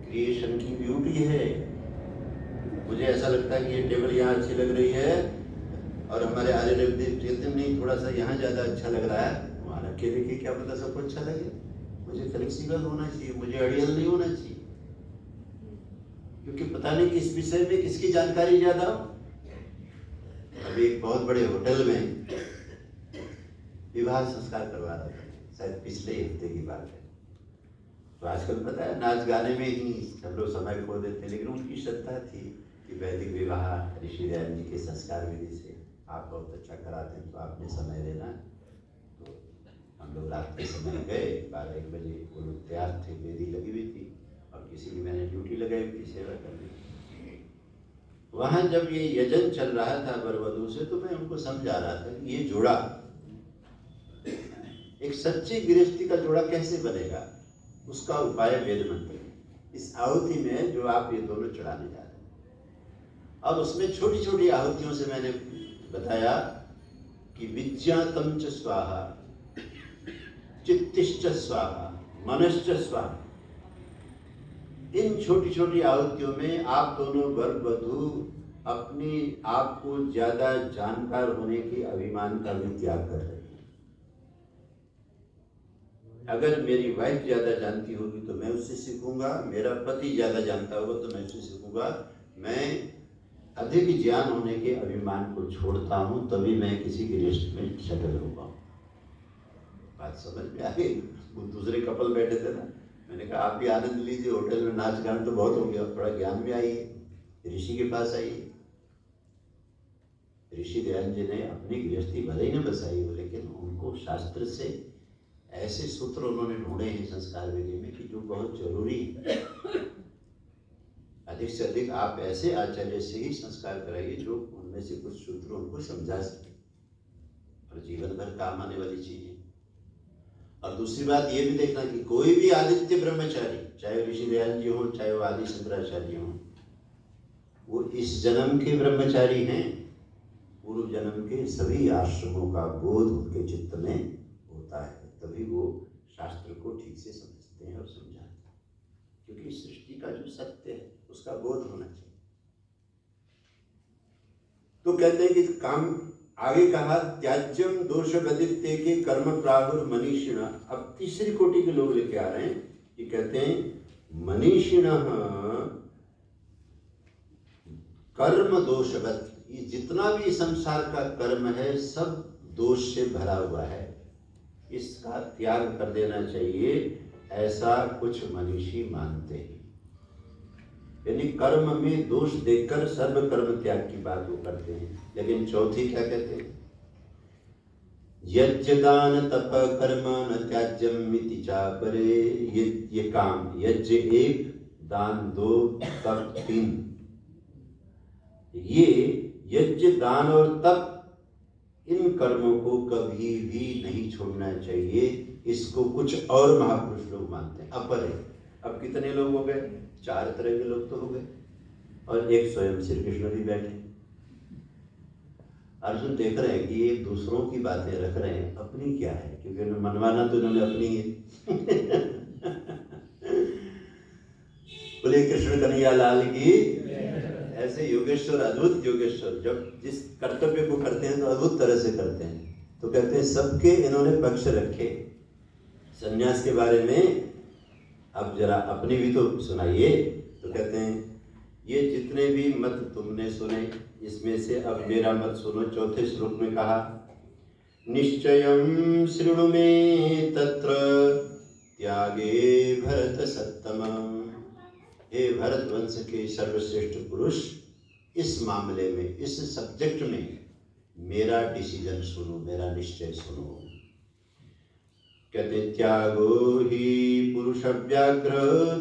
क्रिएशन की ब्यूटी है। मुझे ऐसा लगता है कि ये टेबल यहाँ अच्छी लग रही है, और हमारे आर्य देवदेव कहते हैं नहीं थोड़ा सा यहाँ ज्यादा अच्छा लग रहा है, वहाँ रख के देखिए, क्या पता सबको अच्छा लगे। मुझे फ्लेक्सिबल होना चाहिए, मुझे अड़ियल नहीं होना चाहिए, क्योंकि पता नहीं किस विषय में किसकी जानकारी ज्यादा हो। अभी एक बहुत बड़े होटल में विवाह संस्कार करवा रहा था, शायद पिछले हफ्ते की बात है। तो आजकल पता है नाच गाने में ही सब लोग समय खो देते, लेकिन उनकी श्रद्धा थी कि वैदिक विवाह ऋषि दयाल जी के संस्कार विधि से आप बहुत अच्छा कराते हैं, तो आपने समय देना। तो हम लोग रात के समय गए, 12-1 बजे वो लोग तैयार थे, वेदी लगी हुई थी, और किसी की मैंने ड्यूटी लगाई हुई थी सेवा करने। वहाँ जब ये यजन चल रहा था वर वधू से, तो मैं उनको समझा रहा था कि ये जोड़ा, एक सच्ची गृहस्थी का जोड़ा कैसे बनेगा, उसका उपाय वेद मंत्र इस आहुति में जो आप ये दोनों चढ़ाने जा रहे हैं। अब उसमें छोटी छोटी आहुतियों से मैंने बताया कि विज्ञातम च स्वाहा, चित्तिश्च स्वाहा, मनश्च स्वाहा। इन छोटी छोटी आहुतियों में आप दोनों वर वधू अपनी आप को ज्यादा जानकार होने के अभिमान का भी त्याग कर रहे हैं। अगर मेरी वाइफ ज्यादा जानती होगी तो मैं उससे सीखूंगा, मेरा पति ज्यादा जानता होगा तो मैं उससे सीखूंगा। मैं अधिक ज्ञान होने के अभिमान को छोड़ता हूं, तभी मैं किसी गृहस्थ में सेटल हो पाऊं। बात समझ में आ गई? वो दूसरे कपल बैठे थे ना, मैंने कहा आप भी आनंद लीजिए, होटल में नाच गान तो बहुत हो गया, थोड़ा ज्ञान में आइए, ऋषि के पास आइए। ऋषि दयाल जी ने अपनी गृहस्थी भले ही न बसाई हो, लेकिन उनको शास्त्र से ऐसे सूत्र उन्होंने ढूंढे हैं संस्कार विधि में कि जो बहुत जरूरी है। अधिक से अधिक आप ऐसे आचार्य से ही संस्कार कराइए जो उनमें से कुछ सूत्र उनको समझा सके, और जीवन भर काम आने वाली चीज है। और दूसरी बात ये भी देखना कि कोई भी आदित्य ब्रह्मचारी, चाहे ऋषि दयाल जी हो, चाहे वो आदि शंकराचार्य हो, वो इस जन्म के ब्रह्मचारी हैं। पूर्व जन्म के सभी आश्रमों का बोध उनके चित्त में होता है, तभी वो शास्त्र को ठीक से समझते हैं और समझाते हैं, क्योंकि सृष्टि का जो सत्य है उसका बोध होना चाहिए। तो कहते हैं कि काम आगे कहा त्याज्यम दोष व्यदित्ते के कर्म प्राहुर मनीषिण। अब तीसरी कोटि के लोग लेके आ रहे हैं कि कहते हैं मनीषिण कर्म दोषवत, ये जितना भी संसार का कर्म है सब दोष से भरा हुआ है, इसका त्याग कर देना चाहिए, ऐसा कुछ मनीषी मानते हैं। यानी कर्म में दोष देखकर सर्व कर्म त्याग की बात वो करते हैं। लेकिन चौथी क्या कहते हैं? यज्ञ दान तप कर्म न त्याज्यम मिति चापरे। ये काम, यज्ञ 1, दान 2, तप 3, ये यज्ञ, दान और तप, इन कर्मों को कभी भी नहीं छोड़ना चाहिए। इसको कुछ और महापुरुष लोग मानते हैं, अपर है। अब कितने लोग हो गए? 4 तरह के लोग तो हो गए, और एक स्वयं श्री कृष्ण भी बैठे। अर्जुन देख रहे हैं कि ये दूसरों की बातें रख रहे हैं, अपनी क्या है, क्योंकि उन्हें मनवाना तो उन्होंने अपनी है। बोले कृष्ण कन्हैया लाल की। ऐसे योगेश्वर, अद्भुत योगेश्वर, जब जिस कर्तव्य को करते हैं तो अद्भुत तरह से करते हैं। तो कहते हैं सबके इन्होंने पक्ष रखे। संन्यास के बारे में अब जरा अपनी भी तो सुनाइए। तो कहते हैं ये जितने भी मत तुमने सुने, इसमें से अब मेरा मत सुनो। चौथे श्लोक में कहा, निश्चयं शृणु मे तत्र त्यागे भरत सत्तम। हे भरत वंश के सर्वश्रेष्ठ पुरुष, इस मामले में, इस सब्जेक्ट में मेरा डिसीजन सुनो, मेरा निश्चय सुनो। कहते त्यागो ही पुरुष व्याघ्र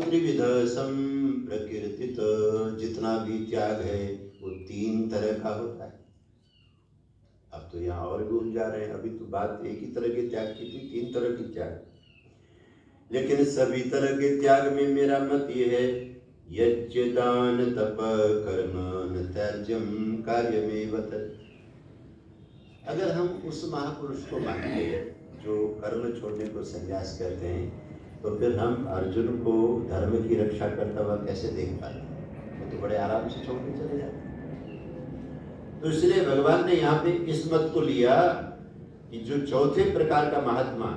त्रिविध संप्रकीर्तित। जितना भी त्याग है वो 3 तरह का होता है। अब तो यहाँ और भूल जा रहे हैं, अभी तो बात एक ही तरह के त्याग की थी, 3 तरह की त्याग। लेकिन सभी तरह के त्याग में मेरा मत ये है, यज्ञ दान तप कर्म न त्याज्यम कार्यमेव तत्। अगर हम उस महापुरुष को मानते जो कर्म छोड़ने को संन्यास कहते हैं, तो फिर हम अर्जुन को धर्म की रक्षा करता हुआ कैसे देख पाते? वो तो बड़े आराम से छोड़ के चले जाते। तो इसलिए भगवान ने यहाँ पे इस मत को लिया कि जो चौथे प्रकार का महात्मा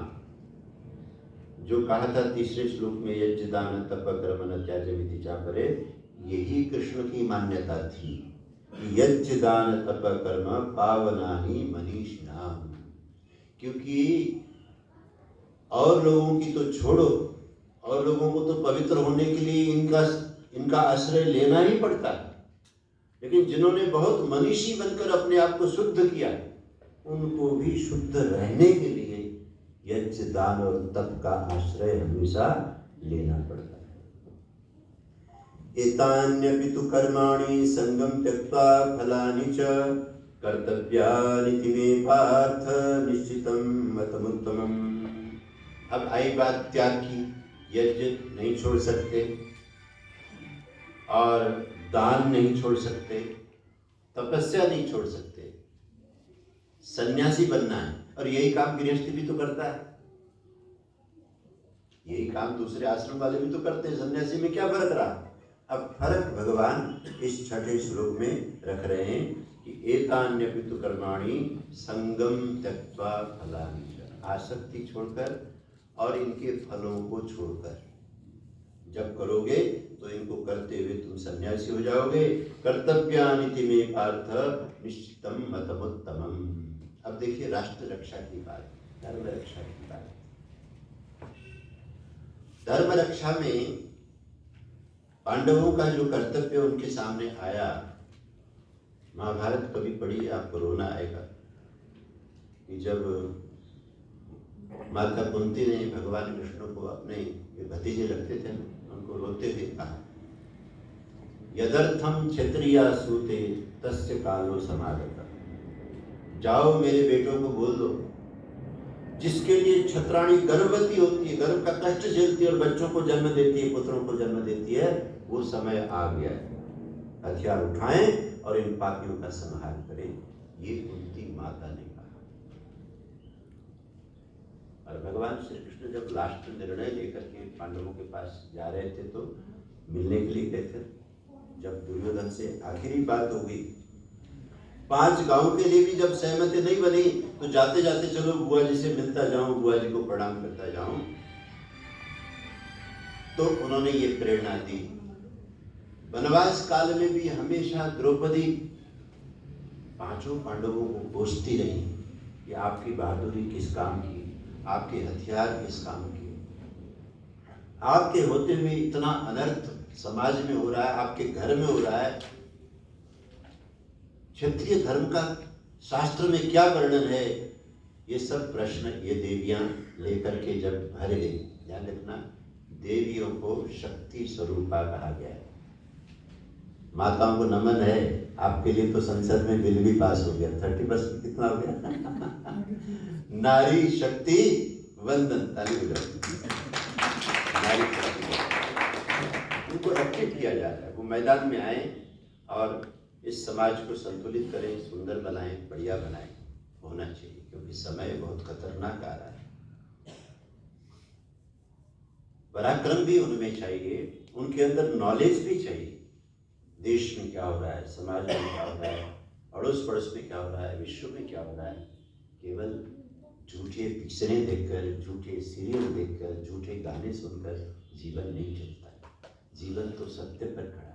जो कहा था तीसरे श्लोक में, यज्ञ दान तप कर्म न त्याज्यमिति चापरे, यही कृष्ण की मान्यता थी। यज्ञ दान तप कर्म पावनानि मनीषिणाम। क्योंकि और लोगों की तो छोड़ो, और लोगों को तो पवित्र होने के लिए इनका आश्रय लेना ही पड़ता है, लेकिन जिन्होंने बहुत मनीषी बनकर अपने आप को शुद्ध किया, उनको भी शुद्ध रहने के लिए यज्ञ दान और तप का आश्रय हमेशा लेना पड़ता है। एतान्यपि तु कर्माणि संगम त्यक्त्वा फलानि च कर्तव्यानि मे पार्थ निश्चितं मतमुत्तमम्। अब आई बात त्याग की। यज्ञ नहीं छोड़ सकते, और दान नहीं छोड़ सकते, तपस्या नहीं छोड़ सकते, सन्यासी बनना है। और यही काम गृहस्थी भी तो करता है, यही काम दूसरे आश्रम वाले भी तो करते हैं। सन्यासी में क्या फर्क रहा? अब फर्क भगवान इस छठे श्लोक में रख रहे हैं कि एतान्यपि तु कर्माणि संगम त्यक्त्वा फलानि च। आसक्ति छोड़कर और इनके फलों को छोड़कर जब करोगे तो इनको करते हुए तुम सन्यासी हो जाओगे। कर्तव्यानि मे पार्थ निश्चितम मतमुत्तमम्। अब देखिए राष्ट्र रक्षा की बात, धर्म रक्षा की बात। धर्म रक्षा में पांडवों का जो कर्तव्य उनके सामने आया, महाभारत कभी पढ़िए आपको रोना आएगा कि जब माता कुंती ने भगवान कृष्ण को अपने भतीजे लगते थे, उनको रोते हुए कहा, यदर्थम क्षत्रिया सूते तस्य कालो समागत। जाओ मेरे बेटों को बोल दो, जिसके लिए क्षत्राणी गर्भवती होती है, गर्भ का कष्ट झेलती है और बच्चों को जन्म देती है, पुत्रों को जन्म देती है, वो समय आ गया है। हथियार उठाएं और इन पापियों का संहार करें। ये कुंती माता ने कहा। और भगवान श्री कृष्ण जब लास्ट निर्णय लेकर के पांडवों के पास जा रहे थे तो मिलने के लिए गए थे। जब दुर्योधन से आखिरी बात हो गई, 5 गांव के लिए भी जब सहमति नहीं बनी, तो जाते जाते चलो बुआ जी से मिलता जाऊं, बुआ जी को प्रणाम करता जाऊं, तो उन्होंने ये प्रेरणा दी। वनवास काल में भी हमेशा द्रौपदी 5 पांडवों को कोसती रही कि आपकी बहादुरी किस काम की, आपके हथियार किस काम के, आपके होते हुए इतना अनर्थ समाज में हो रहा है, आपके घर में हो रहा है। क्षत्रिय धर्म का शास्त्र में क्या वर्णन है? ये सब प्रश्न ये देवियां लेकर के जब भर गई, ध्यान रखना, देवियों को शक्ति स्वरूपा कहा गया है। माताओं को नमन है, आपके लिए तो संसद में बिल भी पास हो गया, 30% कितना हो गया नारी शक्ति वंदन, ताली बजाओ। नारी शक्ति वंदन, उनको एक्टिव किया जा रहा है, वो मैदान में आए और इस समाज को संतुलित करें, सुंदर बनाएं, बढ़िया बनाएं, होना चाहिए, क्योंकि समय बहुत खतरनाक आ रहा है। पराक्रम भी उनमें चाहिए, उनके अंदर नॉलेज भी चाहिए, देश में क्या हो रहा है, समाज में क्या हो रहा है, अड़ोस पड़ोस में क्या हो रहा है, विश्व में क्या हो रहा है। केवल झूठे पिक्चरें देखकर, झूठे सीरियल देखकर, झूठे गाने सुनकर जीवन नहीं चलता है, जीवन तो सत्य पर खड़ा है।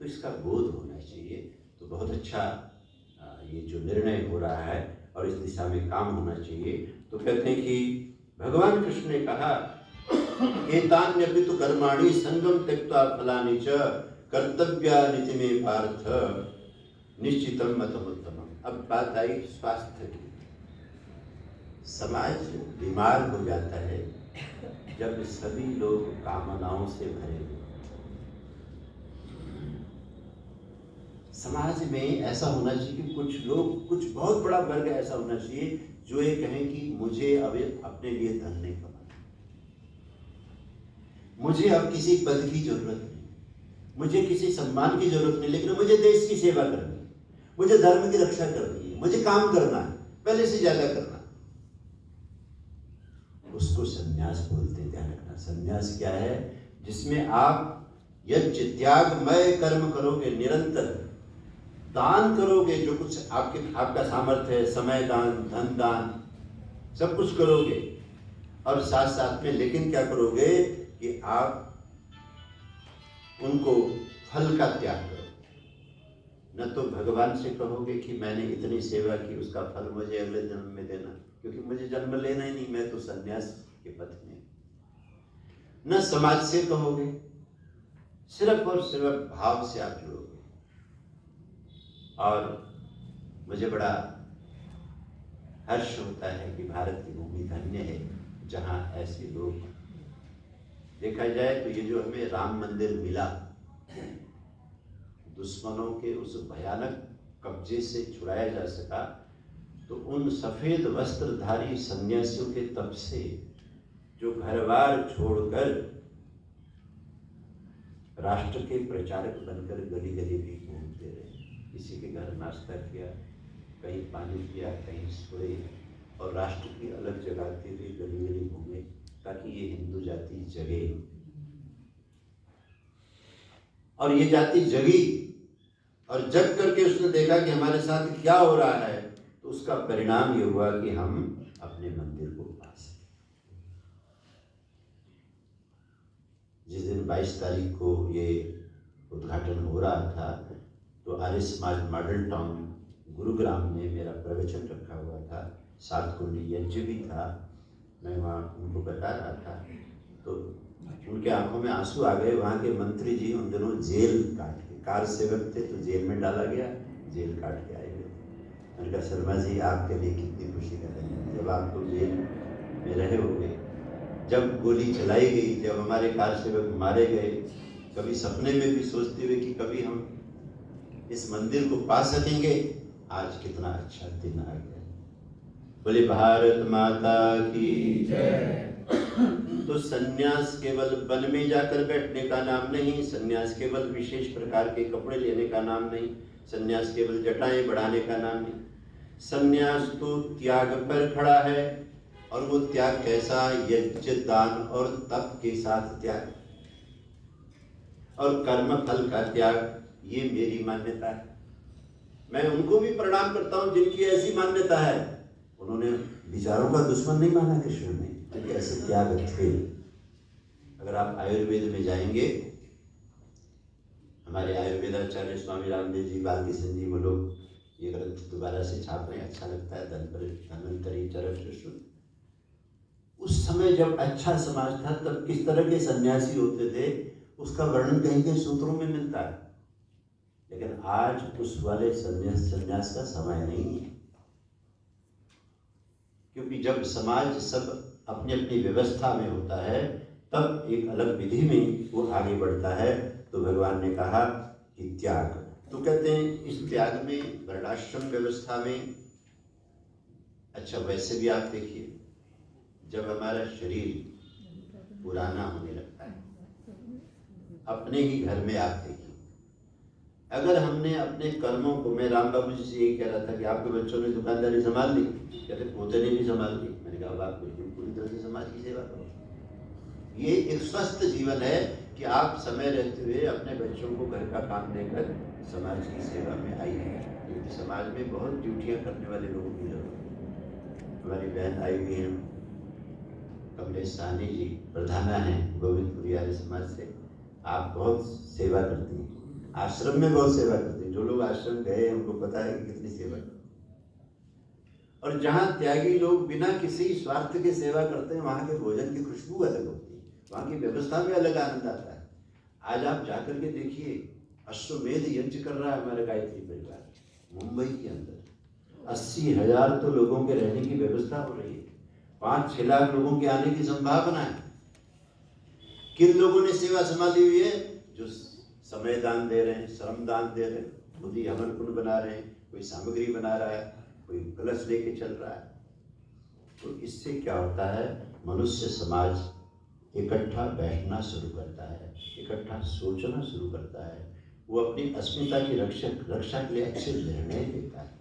तो इसका बोध होना चाहिए। तो बहुत अच्छा ये जो निर्णय हो रहा है और इस दिशा में काम होना चाहिए। तो कहते हैं कि भगवान कृष्ण ने कहा एतान्यपि तु कर्माणि संगम त्यक्त्वा फलानि च कर्तव्यानिति मे पार्थ निश्चितम मतमुत्तमम्। अब बात आई स्वास्थ्य की। समाज बीमार हो जाता है जब सभी लोग कामनाओं से भरे हुए। समाज में ऐसा होना चाहिए कि कुछ लोग, कुछ बहुत बड़ा वर्ग ऐसा होना चाहिए जो ये कहें कि मुझे अब अपने लिए धन नहीं कमाना, मुझे अब किसी पद की जरूरत नहीं, मुझे किसी सम्मान की जरूरत नहीं, लेकिन मुझे देश की सेवा करनी है, मुझे धर्म की रक्षा करनी है, मुझे काम करना है, पहले से ज्यादा करना। उसको संन्यास बोलते हैं, ध्यान रखना। संन्यास क्या है? जिसमें आप यज्ञ त्यागमय कर्म करोगे, निरंतर दान करोगे, जो कुछ आपका सामर्थ्य है, समय दान, धन दान, सब कुछ करोगे, और साथ साथ में लेकिन क्या करोगे कि आप उनको फल का त्याग करो। न तो भगवान से कहोगे कि मैंने इतनी सेवा की, उसका फल मुझे अगले जन्म में देना, क्योंकि मुझे जन्म लेना ही नहीं, मैं तो सन्यास के पथ में। न समाज से कहोगे, सिर्फ और सिर्फ भाव से आप जुड़ोगे। और मुझे बड़ा हर्ष होता है कि भारत की भूमि धन्य है जहाँ ऐसे लोग, देखा जाए तो ये जो हमें राम मंदिर मिला, दुश्मनों के उस भयानक कब्जे से छुड़ाया जा सका, तो उन सफेद वस्त्रधारी सन्यासियों के तप से, जो घर बार छोड़कर राष्ट्र के प्रचारक बनकर गली गली भी घूमते रहे, किसी के घर नाश्ता किया, कहीं पानी पिया, कहीं सोए, और राष्ट्र की अलग जगाते हुए गली गली घूमे, ताकि ये हिंदू जाति जगे। और ये जाति जगी, और जग करके उसने देखा कि हमारे साथ क्या हो रहा है, तो उसका परिणाम ये हुआ कि हम अपने मंदिर को पा सके। जिस दिन 22 तारीख को ये उद्घाटन हो रहा था, तो आर्य समाज मॉडल टाउन गुरुग्राम में मेरा प्रवचन रखा हुआ था, 7 कुंडी यज्ञ भी था, मैं वहाँ उनको बता रहा था, तो उनके आंखों में आंसू आ गए। वहाँ के मंत्री जी उन दिनों जेल काट के, कार सेवक थे तो जेल में डाला गया, जेल काट के आए हुए थे। मैंने कहा शर्मा जी आपके लिए कितनी खुशी का दिन है, जब आप लोग जेल में रहे होंगे, जब गोली चलाई गई, जब हमारे कार सेवक मारे गए, कभी सपने में भी सोचते हुए कि कभी हम इस मंदिर को पा सकेंगे। आज कितना अच्छा दिन आ गया। बोले भारत माता की जय। तो सन्यास केवल वन में जाकर बैठने का नाम नहीं, सन्यास केवल विशेष प्रकार के कपड़े लेने का नाम नहीं, सन्यास केवल जटाएं बढ़ाने का नाम नहीं। सन्यास तो त्याग पर खड़ा है, और वो त्याग कैसा? यज्ञ, दान और तप के साथ त्याग, और कर्म फल का त्याग। ये मेरी मान्यता है। मैं उनको भी प्रणाम करता हूं जिनकी ऐसी मान्यता है। उन्होंने विचारों का दुश्मन नहीं माना कृष्ण ने, क्योंकि ऐसे त्याग थे। अगर आप आयुर्वेद में जाएंगे, हमारे आयुर्वेदाचार्य स्वामी रामदेव जी, बालकृष्ण जी, वो लोग ये ग्रंथ दोबारा से छाप रहे हैं, अच्छा लगता है, धन्वंतरी चरक। उस समय जब अच्छा समाज था, तब किस तरह के सन्यासी होते थे, उसका वर्णन कहीं कहीं सूत्रों में मिलता है। लेकिन आज उस वाले सन्यास का समय नहीं है, क्योंकि जब समाज सब अपनी अपनी व्यवस्था में होता है, तब एक अलग विधि में वो आगे बढ़ता है। तो भगवान ने कहा कि त्याग। तो कहते हैं इस त्याग में, वर्णाश्रम व्यवस्था में, अच्छा वैसे भी आप देखिए, जब हमारा शरीर पुराना होने लगता है, अपने ही घर में आप देखिए, अगर हमने अपने कर्मों को, मैं राम बाबू जी से यही कह रहा था कि आपके बच्चों ने दुकानदारी संभाल ली, कहते पोते ने भी संभाल ली। मैंने कहा अब आप बिल्कुल पूरी तरह से समाज की सेवा करो। ये एक स्वस्थ जीवन है कि आप समय रहते हुए अपने बच्चों को घर का काम देकर समाज की सेवा में आइए, क्योंकि समाज में बहुत ड्यूटियाँ करने वाले लोगों की जरूरत है। हमारी बहन आई हुई हैं कमलेश साहनी जी, प्रधाना हैं गोविंदपुरी आर्य समाज से। आप बहुत सेवा करती हैं, आश्रम में बहुत सेवा करते हैं। जो लोग आश्रम गए उनको पता है कि कितनी सेवा करते हैं। और जहाँ त्यागी लोग बिना किसी स्वार्थ के सेवा करते हैं, वहाँ के भोजन की खुशबू अलग होती है, वहाँ की व्यवस्था में अलग आनंद आता है। आज आप जाकर के देखिए, अश्वमेध यज्ञ कर रहा है हमारे गायत्री परिवार मुंबई के अंदर। 80,000 तो लोगों के रहने की व्यवस्था हो रही है, 5-6 लाख लोगों के आने की संभावना है। किन लोगों ने सेवा संभाली हुई है? जो समय दान दे रहे हैं, श्रम दान दे रहे हैं, खुद ही हवन कुंड बना रहे हैं, कोई सामग्री बना रहा है, कोई कलश लेके चल रहा है। तो इससे क्या होता है, मनुष्य समाज इकट्ठा बैठना शुरू करता है, इकट्ठा सोचना शुरू करता है, वो अपनी अस्मिता की रक्षा के लिए अच्छे निर्णय लेता है।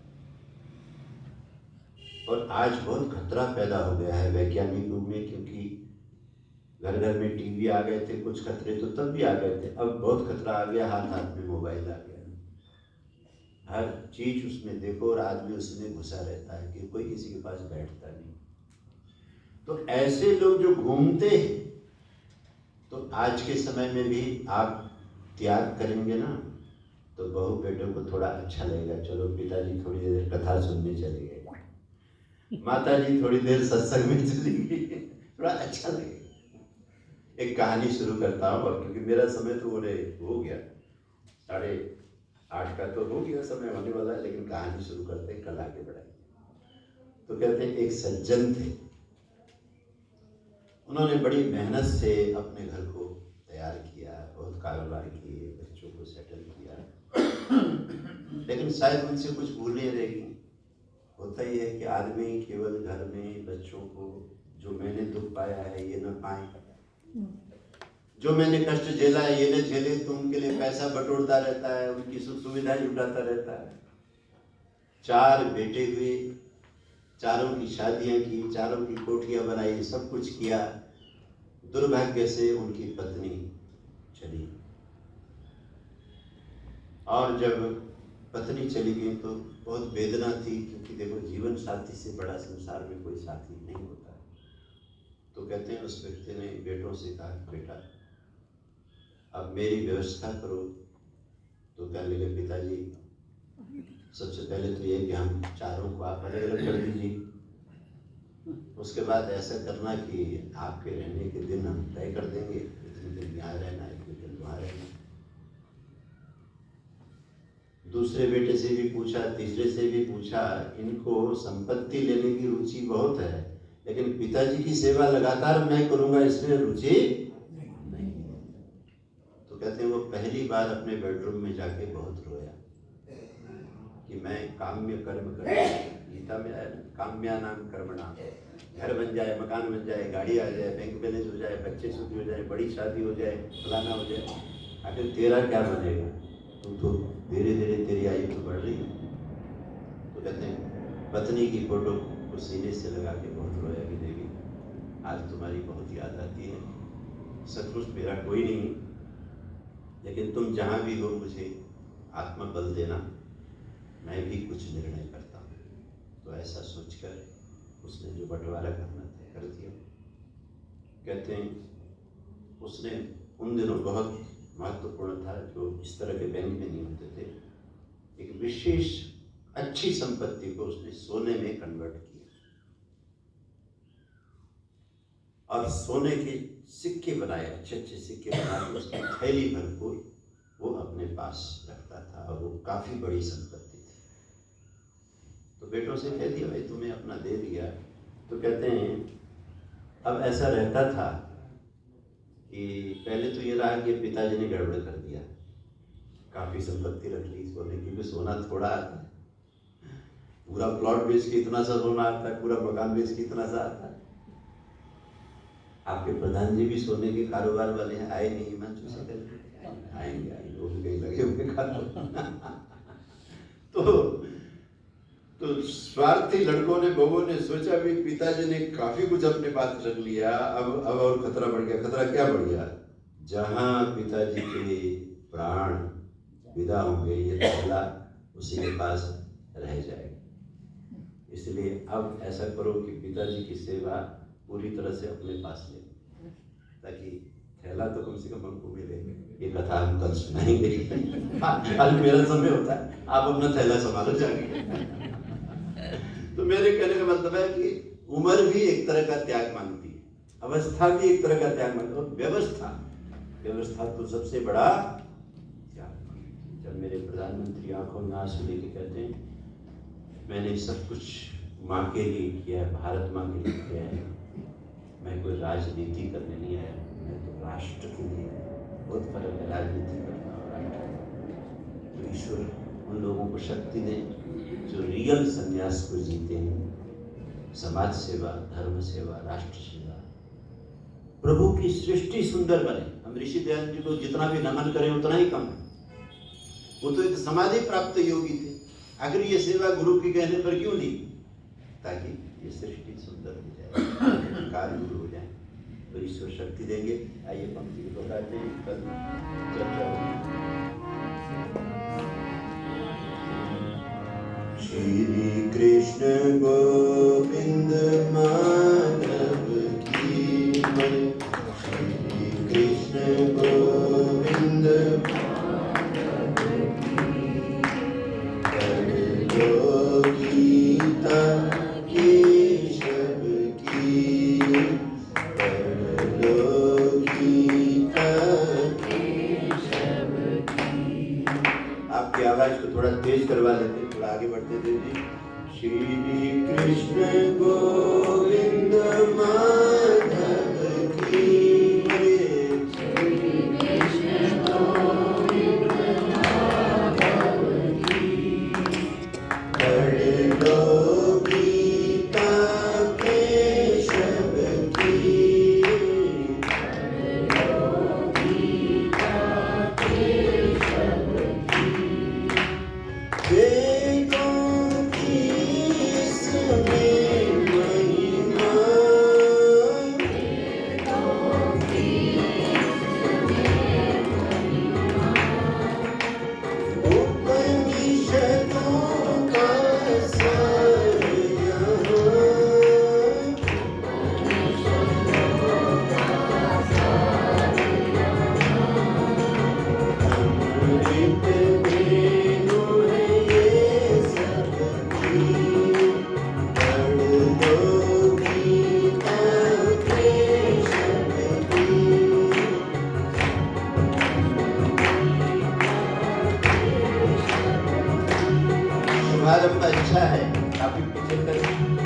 और आज बहुत खतरा पैदा हो गया है वैज्ञानिक युग में, क्योंकि घर घर में टीवी आ गए थे, कुछ खतरे तो तब भी आ गए थे, अब बहुत खतरा आ गया, हाथ हाथ में मोबाइल आ गया, हर चीज उसमें देखो और आदमी उसमें घुसा रहता है कि कोई किसी के पास बैठता नहीं। तो ऐसे लोग जो घूमते हैं, तो आज के समय में भी आप त्याग करेंगे ना, तो बहू बेटों को थोड़ा अच्छा लगेगा, चलो पिताजी थोड़ी देर कथा सुनने चले गए, माता जी थोड़ी देर सत्संग में चली गई, थोड़ा अच्छा लगेगा। एक कहानी शुरू करता हूँ, और क्योंकि मेरा समय तो हो गया, 8:30 का तो हो गया, समय होने वाला है, लेकिन कहानी शुरू करते हैं, कल आगे बढ़ाएंगे। तो कहते हैं एक सज्जन थे, उन्होंने बड़ी मेहनत से अपने घर को तैयार किया, बहुत कारोबार किए, बच्चों को सेटल किया, लेकिन शायद उनसे कुछ भूलें रह गई। होता ही है कि आदमी केवल घर में बच्चों को, जो मैंने दुख पाया है ये न पाए, जो मैंने कष्ट झेला है ये न झेले, तो उनके लिए पैसा बटोरता रहता है, उनकी सुख सुविधाएं जुटाता रहता है। 4 बेटे हुए, चारों की शादियां की, चारों की कोठियां बनाई, सब कुछ किया। दुर्भाग्य से उनकी पत्नी चली, और जब पत्नी चली गई तो बहुत वेदना थी, क्योंकि देखो जीवन साथी से बड़ा संसार में कोई साथी नहीं होता। तो कहते हैं उस व्यक्ति ने बेटों से कहा, बेटा अब मेरी व्यवस्था करो। तो कहने लगे, पिताजी सबसे पहले तो ये कि हम चारों को आप अलग अलग कर दीजिए, उसके बाद ऐसा करना कि आपके रहने के दिन हम तय कर देंगे, इतने दिन यहाँ रहना, इतने दिन वहाँ रहना। दूसरे बेटे से भी पूछा, तीसरे से भी पूछा, इनको संपत्ति लेने की रुचि बहुत है, लेकिन पिताजी की सेवा लगातार मैं करूँगा इसमें रुचि नहीं। तो कहते हैं वो पहली बार अपने बेडरूम में जाके बहुत रोया कि मैं काम्य कर्म कर, गीता में आया ना, काम्या नाम कर्मणा, घर बन जाए, मकान बन जाए, गाड़ी आ जाए, बैंक बैलेंस हो जाए, बच्चे सुखी हो जाए, बड़ी शादी हो जाए, फलाना हो जाए, आखिर तेरा क्या बनेगा? तू तो धीरे धीरे तेरी आयु तो बढ़ रही है। तो कहते हैं पत्नी की फोटो को सीने से लगा के बहुत रोया कि देवी आज तुम्हारी बहुत याद आती है, सचमुच मेरा कोई नहीं, लेकिन तुम जहाँ भी हो मुझे आत्मबल देना, मैं भी कुछ निर्णय करता हूँ। तो ऐसा सोचकर उसने जो बंटवारा करना तय कर दिया। कहते हैं उसने उन दिनों बहुत महत्वपूर्ण था, जो इस तरह के बैंक में नहीं होते थे, एक विशेष अच्छी संपत्ति को उसने सोने में कन्वर्ट किया, और सोने के सिक्के बनाए, अच्छे अच्छे सिक्के बनाए, उसकी थैली भर को वो अपने पास रखता था, और वो काफी बड़ी संपत्ति थी। तो बेटों से कह दिया, भाई तुम्हें अपना दे दिया। तो कहते हैं अब ऐसा रहता था कि पहले तो ये रहा कि पिताजी ने गड़बड़ कर दिया, काफ़ी संपत्ति रख ली सोने की, भी सोना थोड़ा आता है, पूरा प्लॉट बेच के इतना सा सोना आता है, पूरा मकान बेच के इतना सा आता है। आपके प्रधान जी भी सोने के कारोबार वाले हैं, आए नहीं हिमांशु से कर आएंगे वो भी कहीं लगे हुए कारोबार तो स्वार्थी लड़कों ने बहुओं ने सोचा भी पिताजी ने काफी कुछ अपने पास रख लिया, अब और खतरा बढ़ गया। खतरा क्या बढ़ गया? जहां पिताजी के प्राण विदा होंगे ये थैला उसी के पास रह जाएगा। इसलिए अब ऐसा करो कि पिताजी की सेवा पूरी तरह से अपने पास ले, ताकि थैला तो कम से कम हमको मिले। ये कथा हम कल सुनाएंगे। आज मेरा समय होता है, आप अपना थैला संभालो जाके। तो मेरे कहने का मतलब है कि उम्र भी एक तरह का त्याग मांगती है, अवस्था भी एक तरह का त्याग मांगती है, और व्यवस्था तो सबसे बड़ा त्याग मांगती है। जब मेरे प्रधानमंत्री आंखों में आंसू लेके कहते हैं मैंने सब कुछ माँ के लिए किया है, भारत माँ के लिए किया है, मैं कोई राजनीति करने नहीं आया, मैं तो राष्ट्र के लिए। बहुत फर्क है राजनीति करना और राष्ट्र। तो ईश्वर उन लोगों को शक्ति दे जो रियल संन्यास को जीते हैं, समाज सेवा, धर्म सेवा, राष्ट्र सेवा, प्रभु की सृष्टि सुंदर बने। हम ऋषि दयानंद जी को जितना भी नमन करें उतना ही कम है। वो तो एक समाधि प्राप्त योगी थे, आखिर ये सेवा गुरु के कहने पर क्यों ली? ताकि ये सृष्टि सुंदर हो जाए, कार्य गुरु हो जाए, तो ईश्वर शक्ति देंगे। आइए पंक्ति को दोहराते हैं, कल चर्चा होगी। श्री कृष्ण गोविंद माधव की जय, श्री कृष्ण गोविंद माधव की जय, लो गीता केशव की, लो गीता केशव की। आपकी आवाज को थोड़ा तेज करवा लेते, थोड़ा आगे बढ़ते थे जी। श्री कृष्ण गोविंद माधव की जय, श्री कृष्ण गोविंद माधव की, पढ़ लो गीता केशव की, पढ़ लो गीता केशव की। वेदों की इसमें महिमा, वेदों की इसमें महिमा, उपनिषदों का सार यहाँ, उपनिषदों का सार यहाँ, अमृत वेणु है ये सबकी, पढ़ लो गीता केशव की। शुभारंभ अच्छा है, काफी पीछे तक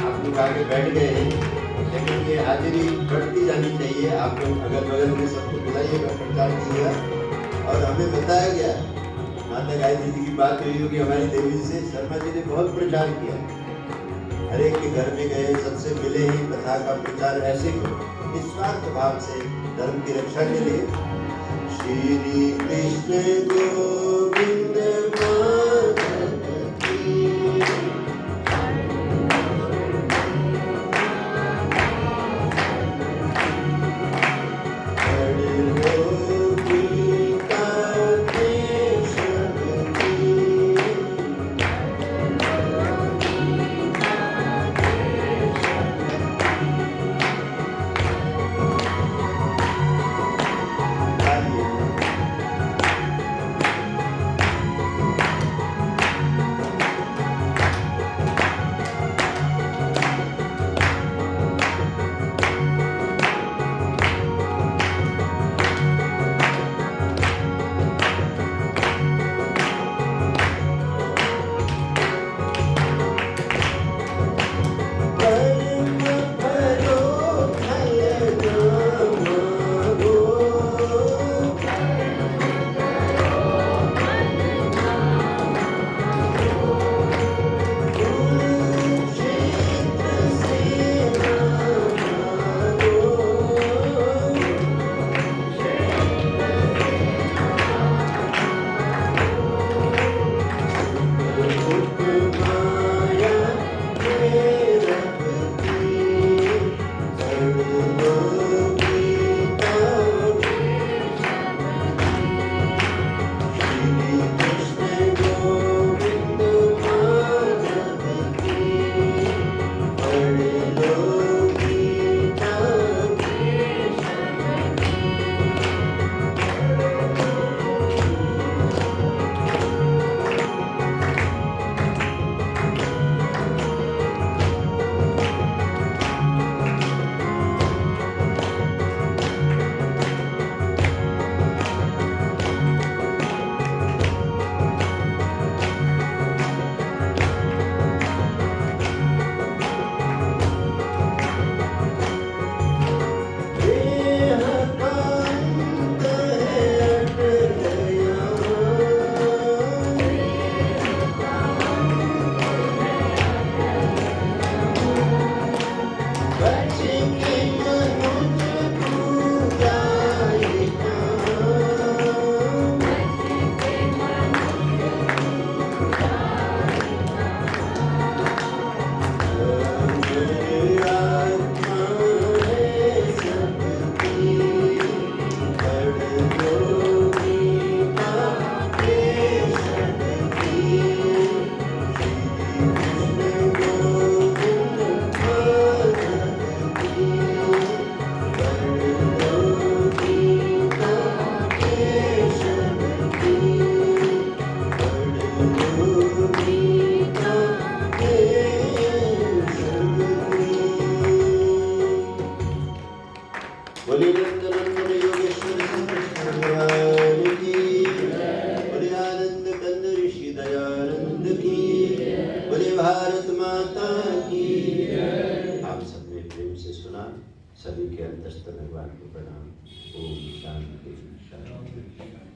आप लोग आगे बैठ गए हैं, लेकिन ये हाजिरी बढ़ती जानी चाहिए। आप लोग अगल बगल में सबको बुलाइएगा, प्रचार कीजिएगा। और हमें बताया गया, माता गायत्री जी की बात हुई होगी हमारी देवी जी से, शर्मा जी ने बहुत प्रचार किया, हर एक के घर में गए, सबसे मिले ही, कथा का प्रचार ऐसे करो निस्वार्थ भाव से धर्म की रक्षा के लिए। श्री कृष्ण गोविंद माधव की, पढ़ लो गीता केशव की, सभी के अंतस्थ भगवान को प्रणाम। ओम शांति शांति।